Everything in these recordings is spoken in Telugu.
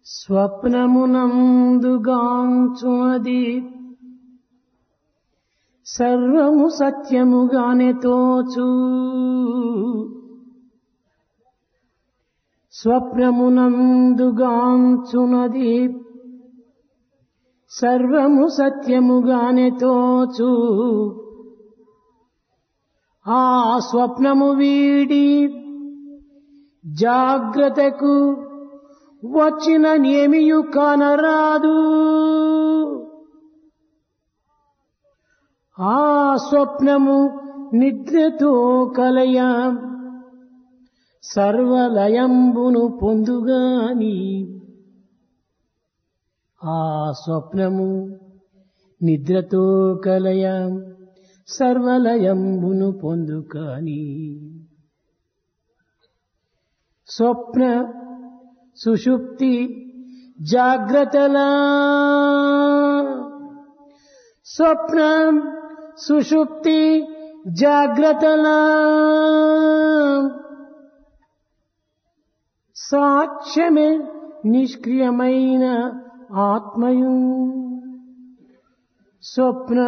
స్వప్నమునందుగాంచునది సర్వము సత్యముగానే తోచు. స్వప్నమునందుగాంచునది సర్వము సత్యముగానే తోచు. ఆ స్వప్నము వీడి జాగ్రత్తకు వచ్చిన నేమియు కానరాదు. ఆ స్వప్నము నిద్రతో కలయ సర్వలయంబును పొందుగాని. ఆ స్వప్నము నిద్రతో కలయ సర్వలయంబును పొందుకాని. స్వప్న సుషుప్తి జాగ్రత్తలా స్వప్న సుషుప్తి జాగ్రత్తలా సాక్ష్యమే నిష్క్రియమైన ఆత్మయు. స్వప్న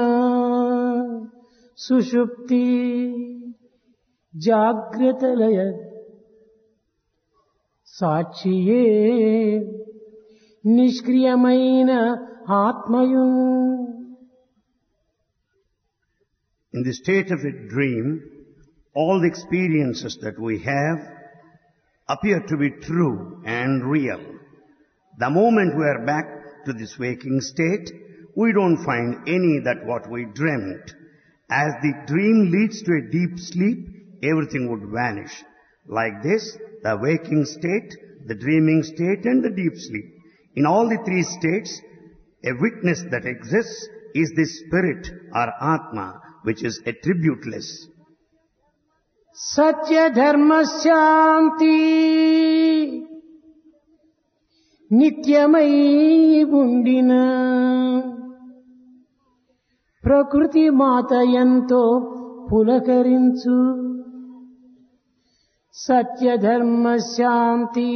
సుషుప్తి జాగ్రత్తలయ సాక్షియే నిష్క్రియమైన ఆత్మయు. In the state of a dream, all the experiences that we have appear to be true and real. The moment we are back to this waking state, we don't find any that what we dreamt. As the dream leads to a deep sleep, everything would vanish. Like this, the waking state, the dreaming state and the deep sleep. In all the three states, a witness that exists is the spirit or Atma, which is attributeless. Satya dharma shanti nityamai undina prakriti mata ento pulakarinchu. Satya dharma shanti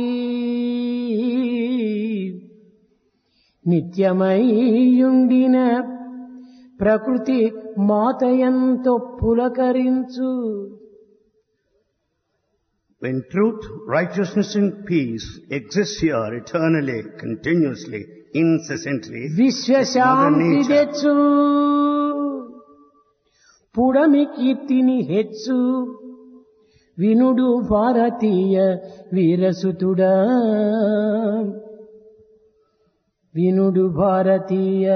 nityamai undina ప్రకృతి మాతయంతో పులకరించు. When truth, righteousness and peace exist here eternally, continuously, incessantly, విశ్వశాంతి తెచ్చు పుడమి కీర్తిని హెచ్చు. వినుడు భారతీయ వీరసుతుడా, వినుడు భారతీయ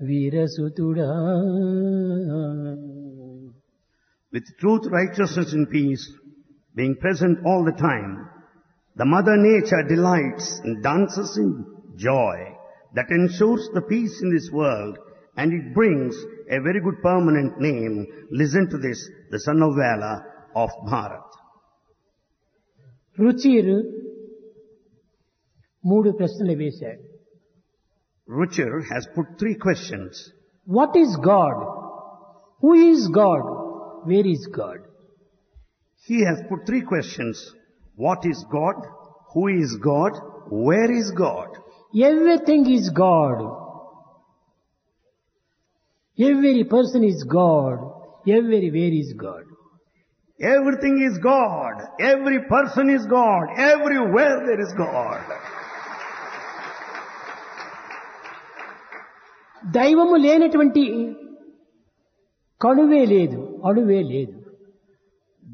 వీరసుతుడా. with truth, righteousness and peace being present all the time, the Mother Nature delights and dances in joy that ensures the peace in this world, and it brings a very good permanent name. Listen to this, the son of valor of Bharat. రుచిరు మూడు ప్రశ్నలు వేశాడు. Ruchir has put three questions. What is God? Who is God? Where is God? He has put three questions. What is God? Who is God? Where is God? Everything is God. Every person is God. Everywhere is God. Everything is God. Every person is God. Everywhere there is God. దైవము లేనటువంటి కణువే లేదు, అణువే లేదు.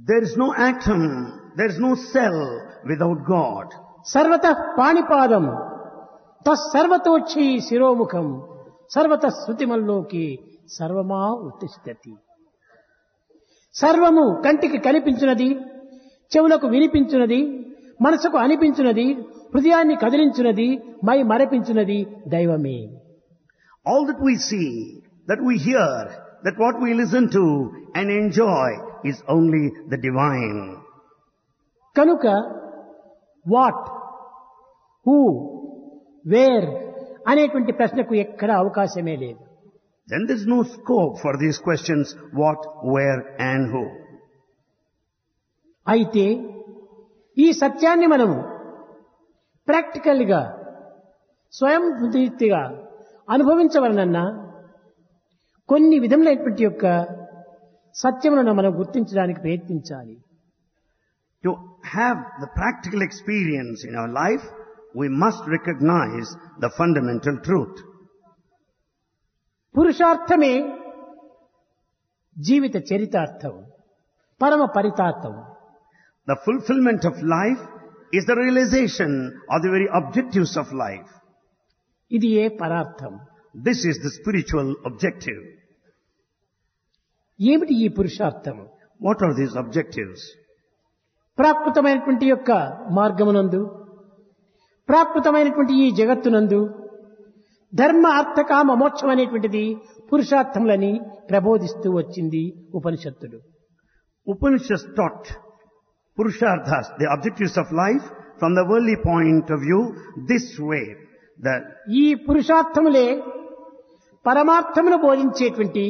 There is no atom, there is no cell without God. సర్వతః పాణిపాదం తస్సర్వతోచ్ఛీ శిరోముఖం సర్వతః శృతిమల్లోకి సర్వమా ఉత్తిష్టతి. సర్వము కంటికి కనిపించున్నది, చెవులకు వినిపించున్నది, మనసుకు అనిపించున్నది, హృదయాన్ని కదిలించున్నది, మై మరపించున్నది దైవమే. All that we see, that we hear, that what we listen to and enjoy is only the divine. కనుక వాట్, హూ, వేర్ అనేటువంటి ప్రశ్నకు ఎక్కడ అవకాశమే లేదు. Then there is no scope for these questions, what, where and who. అయితే ఈ సత్యాన్ని మనము ప్రాక్టికల్ గా స్వయం రీతిగా అనుభవించవలనన్నా కొన్ని విధములైనటువంటి యొక్క సత్యములను మనం గుర్తించడానికి ప్రయత్నించాలి. To have the practical experience in our life, we must recognize the fundamental truth. పురుషార్థమే జీవిత చరితార్థం, పరమ పరితార్థం. The fulfillment of life is the realization of the very objectives of life. ఇది ఏ పరార్థం. This is the spiritual objective. ఏమిటి ఈ పురుషార్థం? What are these objectives? ప్రాకృతమైనటువంటి యొక్క మార్గమునందు, ప్రాకృతమైనటువంటి ఈ జగత్తునందు ధర్మ అర్థ కామ మోక్షం అనేటువంటిది పురుషార్థములని ప్రబోధిస్తూ వచ్చింది ఉపనిషత్తులు. Upanishads taught Purusharthas, the objectives of life, from the worldly point of view, this way. ఈ పురుషార్థములే పరమార్థమును బోధించేటువంటి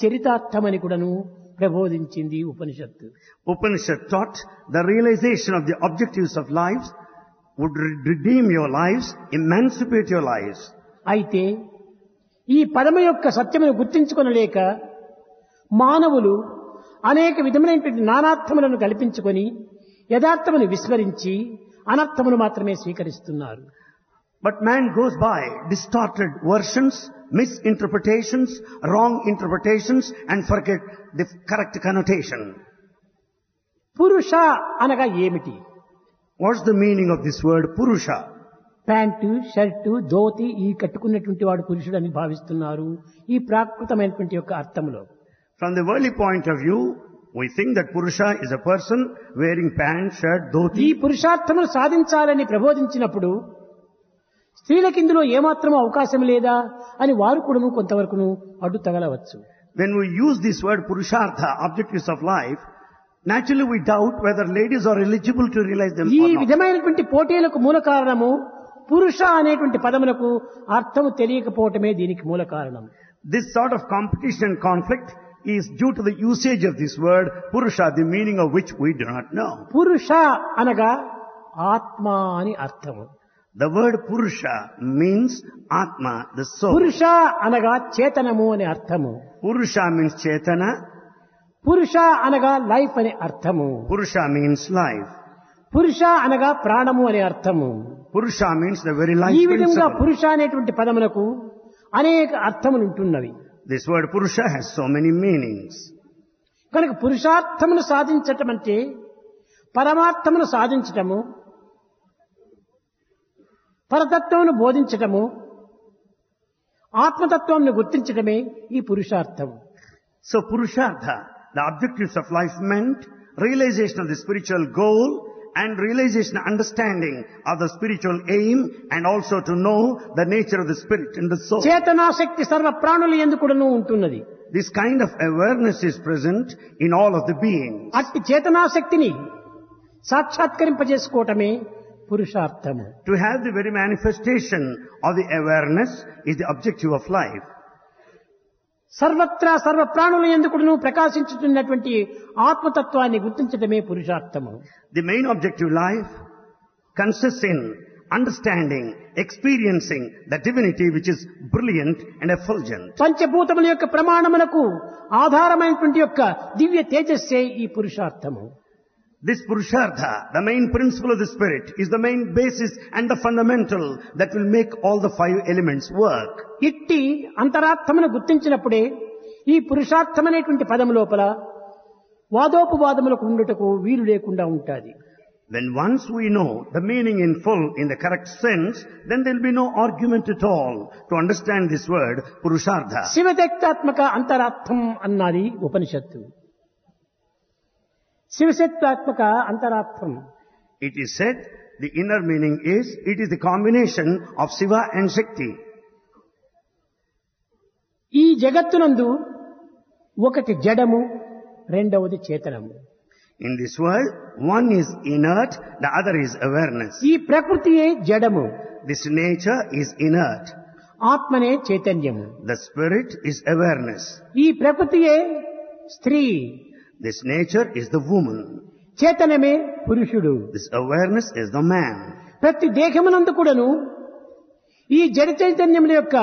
చరితార్థమని కూడాను ప్రబోధించింది ఉపనిషత్తు. Upanishad taught the realization of the objectives of life would redeem your lives, emancipate your lives. అయితే ఈ పరమ యొక్క సత్యమును గుర్తించుకొనలేక మానవులు అనేక విధములైనటువంటి నానార్థములను కల్పించుకొని యథార్థమును విస్మరించి అనర్థమును మాత్రమే స్వీకరిస్తున్నారు. But man goes by distorted versions, misinterpretations, wrong interpretations, and forget the correct connotation. పురుష అనగా ఏమిటి? What's the meaning of this word Purusha? Pant, shirt, dhoti ఈ కట్టుకున్నటువంటి వాడు పురుషుడు అని భావిస్తున్నారు ఈ ప్రాకృతమైనటువంటి యొక్క అర్థములో. From the worldly point of view, we think that Purusha is a person wearing pant, shirt, dhoti. ఈ పురుషార్థమును సాధించాలని ప్రబోధించినప్పుడు స్త్రీలకు ఇందులో ఏమాత్రమూ అవకాశం లేదా అని వారు కూడాను కొంతవరకును అడ్డు తగలవచ్చు. When we use this word Purushartha, objectives of life, naturally we doubt whether ladies are eligible to realize them ఈ or not. విధమైనటువంటి పోటీలకు మూల కారణము పురుష అనేటువంటి పదములకు అర్థము తెలియకపోవటమే దీనికి మూల కారణం. This sort of competition and conflict is due to the usage of this word Purusha, the meaning of which we do not know. పురుష అనగా ఆత్మ అని అర్థము. The word Purusha means Atma, the soul. పురుష అనగా చేతనము అని అర్థము. Purusha means Chetana. పురుష అనగా లైఫ్ అనే అర్థము. Purusha means life. పురుష అనగా ప్రాణము అనే అర్థము. Purusha means the very life ఈ విధంగా principle. పురుష అనేటువంటి పదములకు అనేక అర్థములు ఉంటున్నవి. This word Purusha has so many meanings. కనుక పురుషార్థమును సాధించటం అంటే పరమార్థమును సాధించటము, పరతత్వమును బోధించటము, ఆత్మతత్వమును గుర్తించటమే ఈ పురుషార్థం. So Purushartha, the objectives of life meant realization of the spiritual goal and realization, understanding of the spiritual aim, and also to know the nature of the spirit and the soul. చేతనాశక్తి సర్వ ప్రాణులు యందు కూడాను ఉంటున్నది. This kind of awareness is present in all of the beings. అట్టి చేతనాశక్తిని సాక్షాత్కరింపజేసుకోవటమే పురుషార్థము. To have the very manifestation of the awareness is the objective of life. సర్వత్రా సర్వ ప్రాణుల యందు కూడాను ప్రకాశించుతున్నటువంటి ఆత్మతత్వాన్ని గుర్తించటమే పురుషార్థము. The main objective life consists in understanding, experiencing the divinity which is brilliant and effulgent. పంచభూతముల యొక్క ప్రమాణములకు ఆధారమైనటువంటి యొక్క దివ్య తేజస్సే ఈ పురుషార్థము. This Purushartha, the main principle of the spirit, is the main basis and the fundamental that will make all the five elements work. ఇట్టి అంతరార్థమును గుర్తించినప్పుడే ఈ పురుషార్థమనేటువంటి పదము లోపల వాదోపవాదములకు ఉండుటకు వీలు లేకుండా ఉంటుంది. When once we know the meaning in full, in the correct sense, then there will be no argument at all to understand this word Purushartha. శివశక్తాత్మక అంతరార్థం అన్నది ఉపనిషత్తు. శివశక్తాత్మక అంతరార్థం. It is said the inner meaning is, it is the combination of Shiva and Shakti. ఈ జగత్తునందు ఒకటి జడము, రెండవది చేతనము. In this world, one is inert, the other is awareness. ఈ ప్రకృతియే జడము, This nature is inert. ఆత్మనే చైతన్యము. The spirit is awareness. ఈ ప్రకృతియే స్త్రీ, This nature is the woman. చేతనమే పురుషుడు. This awareness is the man. ప్రతి దేహమునందు కూడాను ఈ జడ చైతన్యముల యొక్క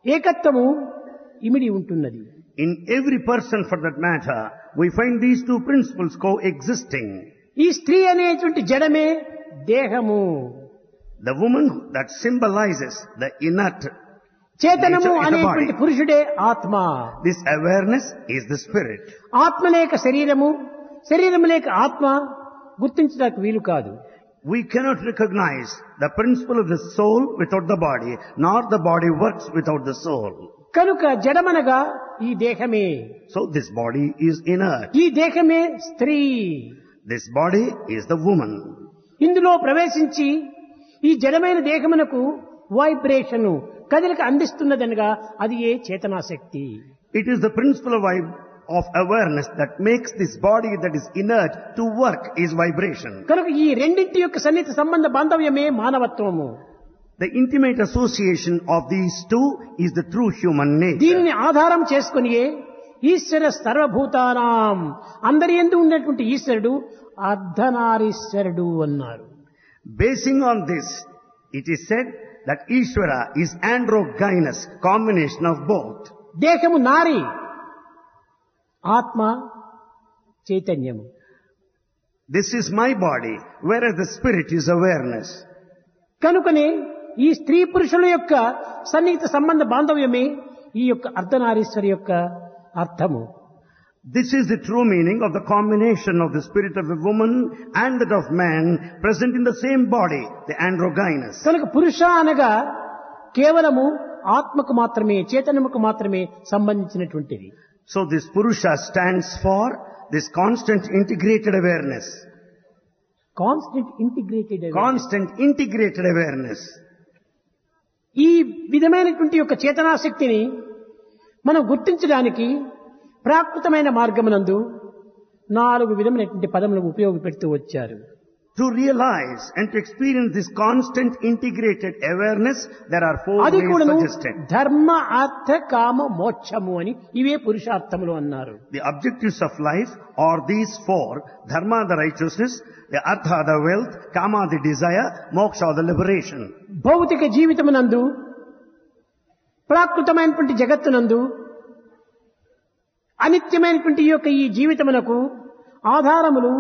ఏకత్వము ఇమిడి ఉంటున్నది. In every person for that matter, we find these two principles coexisting. ఈ స్త్రీ అనేటువంటి జడమే దేహము, The woman that symbolizes the inert చేతనము nature is the అనేటువంటి body. పురుషుడే ఆత్మ. This awareness is the spirit. ఆత్మ లేక శరీరము, శరీరము లేక ఆత్మ గుర్తించడానికి వీలు కాదు. We cannot recognize the principle of the soul without the body, nor the body works without the soul. కనుక జడమనగా ఈ దేహమే, So this body is inert. ఈ దేహమే స్త్రీ. This body is the woman. ఇందులో ప్రవేశించి ఈ జడమైన దేహమునకు వైబ్రేషన్ కదలిక అందిస్తున్నదనగా అది ఏ చేతనాశక్తి. It is the principle of awareness that makes this body that is inert to work is vibration. కనుక ఈ రెండింటి యొక్క సన్నిహిత సంబంధ బాంధవ్యమే మానవత్వము. The intimate association of these two is the true human nature. దీనిని ఆధారం చేసుకుని ఈశ్వర సర్వభూతానాం, అందరి యందు ఉన్నటువంటి ఈశ్వరుడు అర్ధనారీశ్వరుడు అన్నారు. Basing on this, it is said that Ishvara is androgynous, combination of both. దేహము నారి, ఆత్మ చైతన్యము. This is my body, whereas the spirit is awareness. కనుకనే ఈ స్త్రీ పురుషుల యొక్క సన్నిహిత సంబంధ బాంధవ్యమే ఈ యొక్క అర్ధనారీశ్వరి యొక్క అర్థము. This is the true meaning of the combination of the spirit of a woman and that of man present in the same body, the androgynous. కనుక పురుష అనగా కేవలము ఆత్మకు మాత్రమే, చేతనముకు మాత్రమే సంబంధించినటువంటిది. So this Purusha stands for this constant integrated awareness. Constant integrated. Constant integrated awareness. ఈ విధమైనటువంటి యొక్క చేతనాశక్తిని మనం గుర్తించడానికి ప్రాకృతమైన మార్గమునందు 4 విధమైనటువంటి పదములను ఉపయోగపెడుతూ వచ్చారు. To realize and to experience this constant integrated awareness, there are 4 అది ways కూడాను suggested. ధర్మ, అర్థ, కామ, మోక్షము అని ఇవే పురుషార్థములు అన్నారు. The objectives of life are these 4. Dharma, the righteousness, the artha, the wealth, kama, the desire, moksha, the liberation. భౌతిక జీవితమునందు, ప్రాకృతమైనటువంటి జగత్తునందు, అనిత్యమైనటువంటి ఈ జీవితమునకు ఆధారములు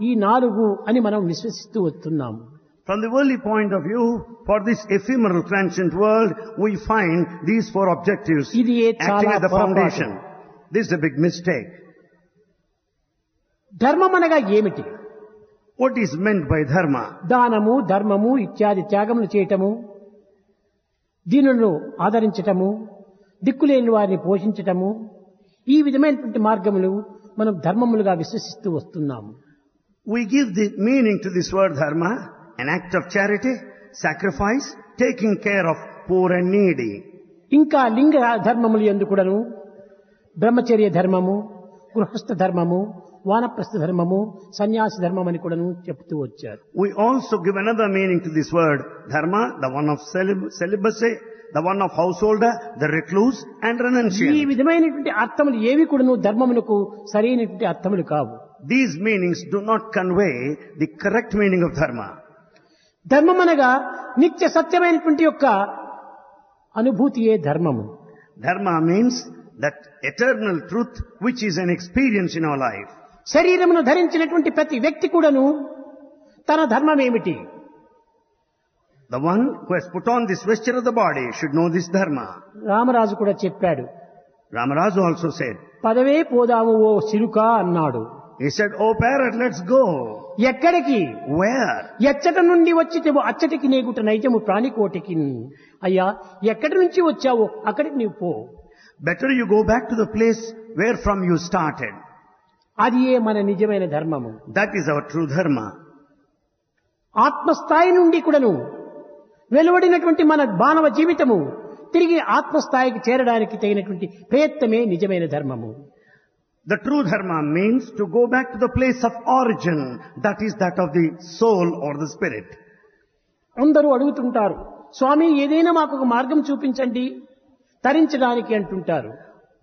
ఈ 4 అని మనం విశ్వసిస్తూ వస్తున్నాము. From the worldly point of view, for this ephemeral transient world, we find these 4 objectives ఇది acting చాలా as the foundation. This is a big mistake. ధర్మం అనగా ఏమిటి? What is meant by dharma? దానము, ధర్మము ఇత్యాది త్యాగములు చేయటము, దీనులను ఆదరించటము, దిక్కులేని వారిని పోషించటము, ఈ విధమైనటువంటి మార్గములు మనం ధర్మములుగా విశ్వసిస్తూ వస్తున్నాము. We give the meaning to this word dharma, an act of charity, sacrifice, taking care of poor and needy. ఇంకా లింగ ధర్మములు యందు కూడాను బ్రహ్మచర్య ధర్మము, గృహస్థ ధర్మము, వానప్రస్థ ధర్మము, సన్యాసి ధర్మం అని కూడాను చెప్తూ వచ్చారు. We also give another meaning to this word dharma, the one of celibacy, the one of householder, the recluse and ఈ renunciant. విధమైనటువంటి అర్థములు ఏవి కూడాను ధర్మములకు సరైనటువంటి అర్థములు కావు. These meanings do not convey the correct meaning of dharma. ధర్మం అనగా నిత్య సత్యమైనటువంటి యొక్క అనుభూతియే ధర్మము. Dharma means that eternal truth which is an experience in our life. శరీరమును ధరించినటువంటి ప్రతి వ్యక్తి కూడాను తన ధర్మం ఏమిటి? The one who has put on this vesture of the body should know this dharma. Ramaraju కూడా చెప్పాడు. Ramaraju also said, పదవే పోదాము ఓ చిలుక అన్నాడు. he said, "Oh parrot, let's go." ఎక్కడికి? Where? ఎచ్చట నుండి వచ్చితేవో అచ్చటికి నేగుట నైజము ప్రాణికోటికి. అయ్యా, ఎక్కడి నుంచి వచ్చావో అక్కడికి నీవు పో. Better you go back to the place where from you started. అది ఏ మన నిజమైన ధర్మము. That is our true dharma. ఆత్మస్థాయి నుండి కూడాను వెలువడినటువంటి మన మానవ జీవితము తిరిగి ఆత్మస్థాయికి చేరడానికి తగినటువంటి ప్రయత్నమే నిజమైన ధర్మము. The true dharma means to go back to the place of origin, that is that of the soul or the spirit. అందరూ అడుగుతుంటారు, స్వామి ఏదైనా మాకు ఒక మార్గం చూపించండి తరించడానికి అంటుంటారు.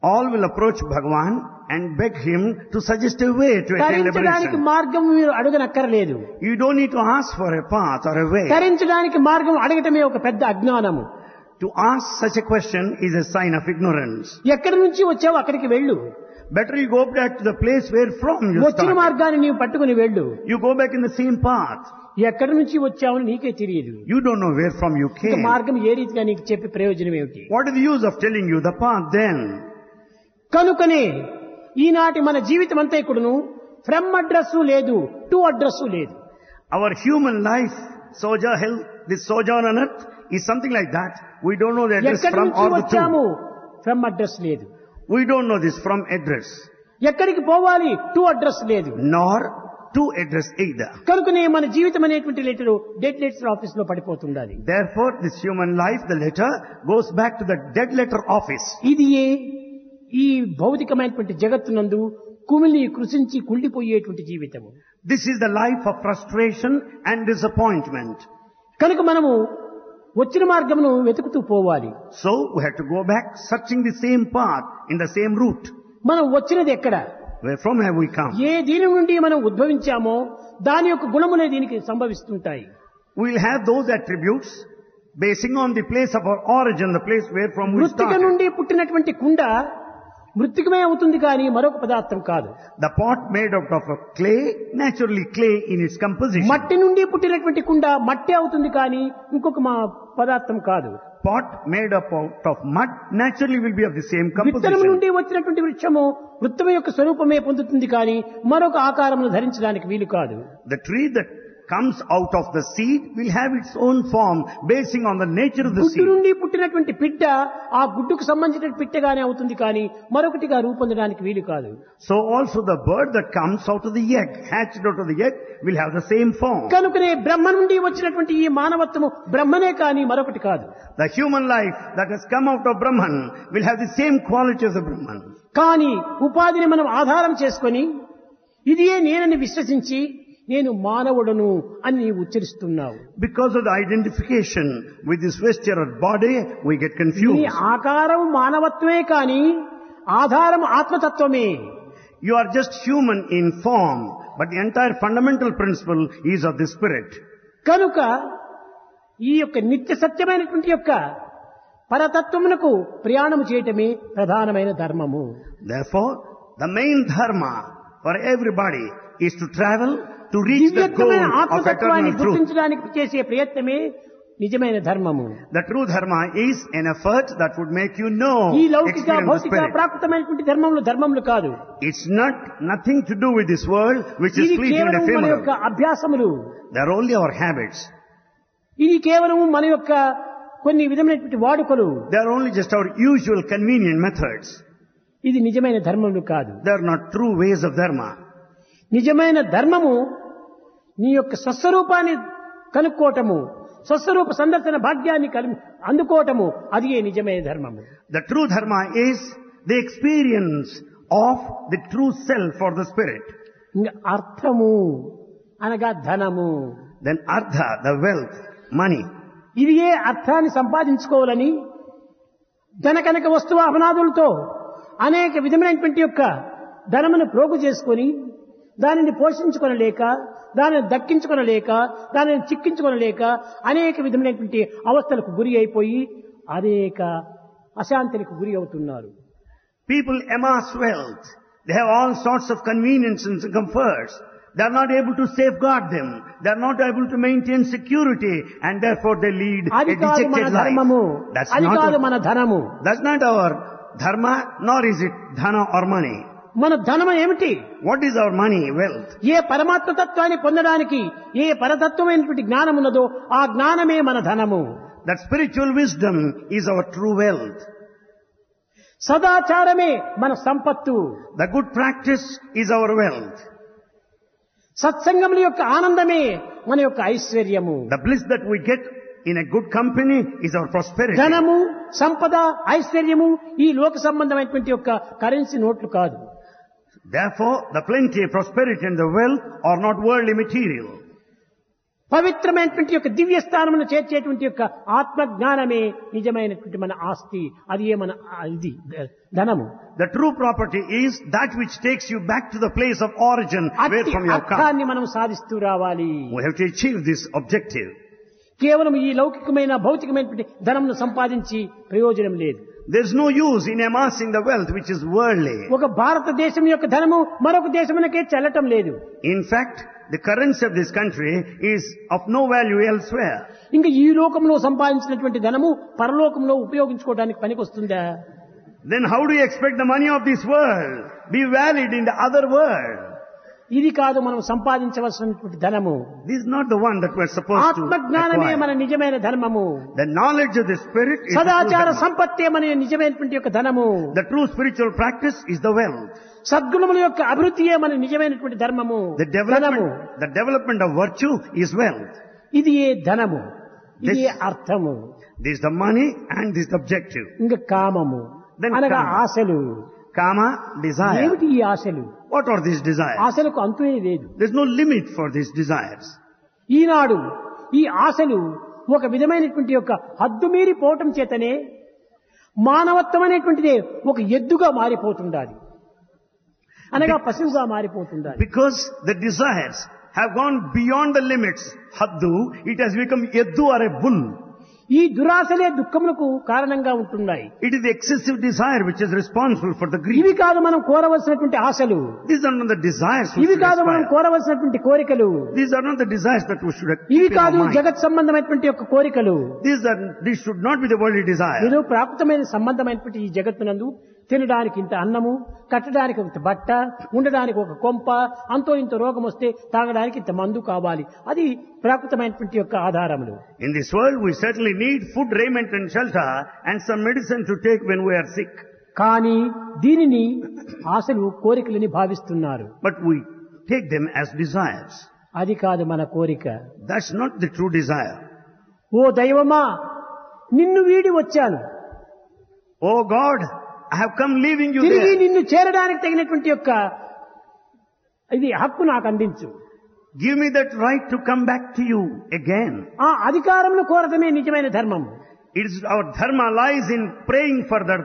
All will approach Bhagavan and beg him to suggest a way to attain తరించడానికి liberation. మార్గం మీరు అడగనక్కర్లేదు. You don't need to ask for a path or a way. తరించడానికి మార్గం అడగటమే ఒక పెద్ద అజ్ఞానము. To ask such a question is a sign of ignorance. ఎక్కడి నుంచి వచ్చావు అక్కడికి వెళ్ళు. Better you go back to the place where from you వచ్చిన started. మార్గాన్ని నీవు పట్టుకుని వెళ్ళు. You go back in the same path. ఎక్కడి నుంచి వచ్చావని నీకే తెలియదు. You don't know where from you ఇక came. మార్గం ఏ రీతిగా నీకు చెప్పి ప్రయోజనం ఏమిటి? What is the use of telling you the path then? కనుకనే ఈనాటి మన జీవితం అంతా ఇక్కడను ఫ్రమ్ అడ్రస్ లేదు, టు అడ్రస్ లేదు. Our human life, this sojourn on earth is something like that. We don't know the address ఎక్కడి from నుంచి or the వచ్చాము to. ఫ్రమ్ అడ్రస్ లేదు. We don't know this from address, ఎక్కడికి పోవాలి టు అడ్రస్ లేదు. nor to address either. కనుకనే మన జీవితం అనేటువంటి లెటర్ డెడ్ లెటర్ ఆఫీస్ లో పడిపోతుండాలి. Therefore, this human life, the letter, goes back to the dead letter office. ఇది ఈ భౌతికమైనటువంటి జగత్తునందు కుమిలి కృషించి కుళ్ళిపోయేటువంటి జీవితము. This is the life of frustration and disappointment. కనుక మనము వచ్చిన మార్గమును వెతుకుతూ పోవాలి. So, we have to go back searching the same path in the same route. మనం వచ్చినది ఎక్కడ? Where from have we come? ఏ దీని నుండి మనం ఉద్భవించామో దాని యొక్క గుణములే దీనికి సంభవిస్తుంటాయి. We will have those attributes basing on the place of our origin, the place where from we మృత్తిక started. నుండి పుట్టినటువంటి కుండ మృత్తికమే అవుతుంది కానీ మరొక పదార్థం కాదు. The pot made out of a clay, naturally clay in its composition. మట్టి నుండి పుట్టినటువంటి కుండ మట్టి అవుతుంది కానీ ఇంకొక పదార్థం కాదు. Pot made up out of mud naturally will be of the same విత్తనం composition. నుండి వచ్చినటువంటి వృక్షము వృత్తము యొక్క స్వరూపమే పొందుతుంది కానీ మరొక ఆకారమును ధరించడానికి వీలు కాదు. The tree that comes out of the seed will have its own form basing on the nature of the గుడ్డు seed. నుండి పుట్టినటువంటి పిట్ట ఆ గుడ్డుకు సంబంధించిన పిట్టగానే అవుతుంది కానీ మరొకటిగా రూపొందడానికి వీలు కాదు. So also the bird that comes out of the egg, hatched out of the egg, will have the same form. కనుకనే బ్రహ్మ నుండి వచ్చినటువంటి ఈ మానవత్వము బ్రహ్మనే కానీ మరొకటి కాదు. The human life that has come out of Brahman will have the same quality as the Brahman. కానీ ఉపాధిని మనం ఆధారం చేసుకొని ఇదియే నేనని విశ్వసించి నేను మానవుడను అని నీవు ఉచ్చరిస్తున్నావు. Because of the identification with this vesture of body, we get నీ confused. ఆకారం మానవత్వమే కానీ ఆధారం ఆత్మతత్వమే. You are just human in form, but the entire fundamental principle is of the spirit. కనుక ఈ యొక్క నిత్య సత్యమైనటువంటి యొక్క పరతత్వమునకు ప్రయాణము చేయటమే ప్రధానమైన ధర్మము. Therefore, the main dharma for everybody is to travel to reach the goal దివ్యత్వమైన of ఆత్మతత్వాన్ని eternal truth. గుర్తించడానికి చేసే ప్రయత్నమే నిజమైన ధర్మము. The true dharma is an effort that would make you know, ఈ లౌకిక experience the భౌతిక spirit. ప్రాకృతమైనటువంటి ధర్మములు కాదు. It's nothing to do with this world which is ఇది fleeting and కేవలం మన యొక్క ephemeral. అభ్యాసములు. They are only our habits. ఇది కేవలం మన యొక్క కొన్ని విధమైనటువంటి వాడుకలు. They are only just our usual convenient methods. ఇది నిజమైన ధర్మములు కాదు. They are not true ways of dharma. నిజమైన ధర్మము నీ యొక్క స్వస్వరూపాన్ని కనుక్కోవటము, స్వస్వరూప సందర్శన భాగ్యాన్ని అందుకోవటము, అది నిజమైన ధర్మము. The true dharma is the experience of the true self or the spirit. ఇంకా అర్థము అనగా ధనము. Then artha, the wealth, money. ఇది అర్థాన్ని సంపాదించుకోవాలని ధనకనక వస్తువాహనాదులతో అనేక విధమైనటువంటి యొక్క ధనమును ప్రోగు చేసుకొని దానిని పోషించుకొనలేక, దానిని దక్కించుకొనలేక, దానిని చిక్కించుకొనలేక అనేక విధమైనటువంటి అవస్థలకు గురి అయిపోయి అనేక అశాంతికి గురి అవుతున్నారు. People amass wealth. They have all sorts of conveniences and comforts. They are not able to safeguard them. They are not able to maintain security, and therefore they lead a అది కాదు మన dejected ధర్మము, life. అది కాదు మన ధనము. That's not our dharma, nor is it dhana or money. మన ధనము ఏమిటి? What is our money, wealth? ఏ పరమాత్మ తత్వాన్ని పొందడానికి ఏ పరతత్వమైనటువంటి జ్ఞానం ఉన్నదో ఆ జ్ఞానమే మన ధనము. That spiritual wisdom is our true wealth. సదాచారమే మన సంపత్తు. The good practice is our wealth. సత్సంగముల యొక్క ఆనందమే మన యొక్క ఐశ్వర్యము. The bliss that we get in a good company is our prosperity. ధనము, సంపద, ఐశ్వర్యము ఈ లోక సంబంధమైనటువంటి యొక్క కరెన్సీ నోట్లు కాదు. Therefore, the plenty, prosperity and the wealth are not worldly material. పవిత్రమైనటువంటి యొక్క దివ్య స్థానమును చేర్చేటువంటి యొక్క ఆత్మ జ్ఞానమే నిజమైనటువంటి మన ఆస్తి. అది మన ఇది ధనము. The true property is that which takes you back to the place of origin where from you come. అర్థాన్ని మనం సాధిస్తూ రావాలి. We have to achieve this objective. కేవలం ఈ లౌకికమైన భౌతికమైనటువంటి ధనమును సంపాదించి ప్రయోజనం లేదు. There is no use in amassing the wealth which is worldly. ఒక భారతదేశం యొక్క ధనము మరొక దేశమునకే చెల్లటం లేదు. In fact, the currency of this country is of no value elsewhere. ఇంకా ఈ లోకంలో సంపాదించినటువంటి ధనము పరలోకంలో ఉపయోగించుకోవడానికి పనికొస్తుందా? Then how do you expect the money of this world be valid in the other world? ఇది కాదు మనం సంపాదించవలసినటువంటి ధనము. This is not the one that we're supposed to ఆత్మ జ్ఞానమే acquire. మన నిజమైన ధర్మము. The knowledge of the spirit is the సదాచార true dharma. సంపత్తే మన నిజమైనటువంటి యొక్క ధనము. The true spiritual practice is the wealth. సద్గుణముల యొక్క అభివృద్ధియే మన నిజమైనటువంటి ధర్మము. The development of virtue is wealth. ఇది ఏ ధనము, ఇది ఏ అర్థము. This is the money and this is the objective. ఇంకా కామము Then అనగా kama. ఆశలు. Kama, desire. ఏమిటి ఈ ఆశలు? What are these desires? ఆశలకు అంతునే లేదు. There's no limit for these desires. ఈనాడు ఈ ఆశలు ఒక విధమైనటువంటి యొక్క హద్దు మీరి పోవటం చేతనే మానవత్వం అనేటువంటిదే ఒక ఎద్దుగా మారిపోతుండాలి, అనగా పశువుగా మారిపోతుండాలి. Because the desires have gone beyond the limits, haddu, it has become yeddu or a bull. ఈ దురాశలే దుఃఖములకు కారణంగా ఉంటున్నాయి. It is the excessive desire which is responsible for the grief. ఇవి కాదు మనం కోరవలసినటువంటి ఆశలు. These are not the desires we ఇవి should కాదు మనం aspire. కోరవలసినటువంటి కోరికలు. These are not the desires that we should ఇవి keep in కాదు our mind. జగత్ సంబంధమైనటువంటి యొక్క కోరికలు. These should not be the worldly desire. ఏదో ప్రాకృతమైన సంబంధమైనటువంటి ఈ జగత్తునందు తినడానికి ఇంత అన్నము, కట్టడానికి ఒక బట్ట, ఉండడానికి ఒక కొంప, అంతో ఇంత రోగం వస్తే తాగడానికి ఇంత మందు కావాలి. అది ప్రాకృతమైనటువంటి యొక్క ఆధారములు. In this world we certainly need food, raiment and shelter and some medicine to take when we are sick. కానీ దీనిని ఆశలు కోరికలని భావిస్తున్నారు. But we take them as desires. అది కాదు మన కోరిక. That's not the true desire. ఓ దైవమా, నిన్ను వీడి వచ్చాను, Oh God, I have come leaving you తిరిగి there. నిన్ను చేరడానికి తగినటువంటి యొక్క ఇది హక్కు నాకు అందించు. Give me that right to come back to you again. ఆ అధికారమును కోరటమే నిజమైన ధర్మం. It is our dharma lies in praying for that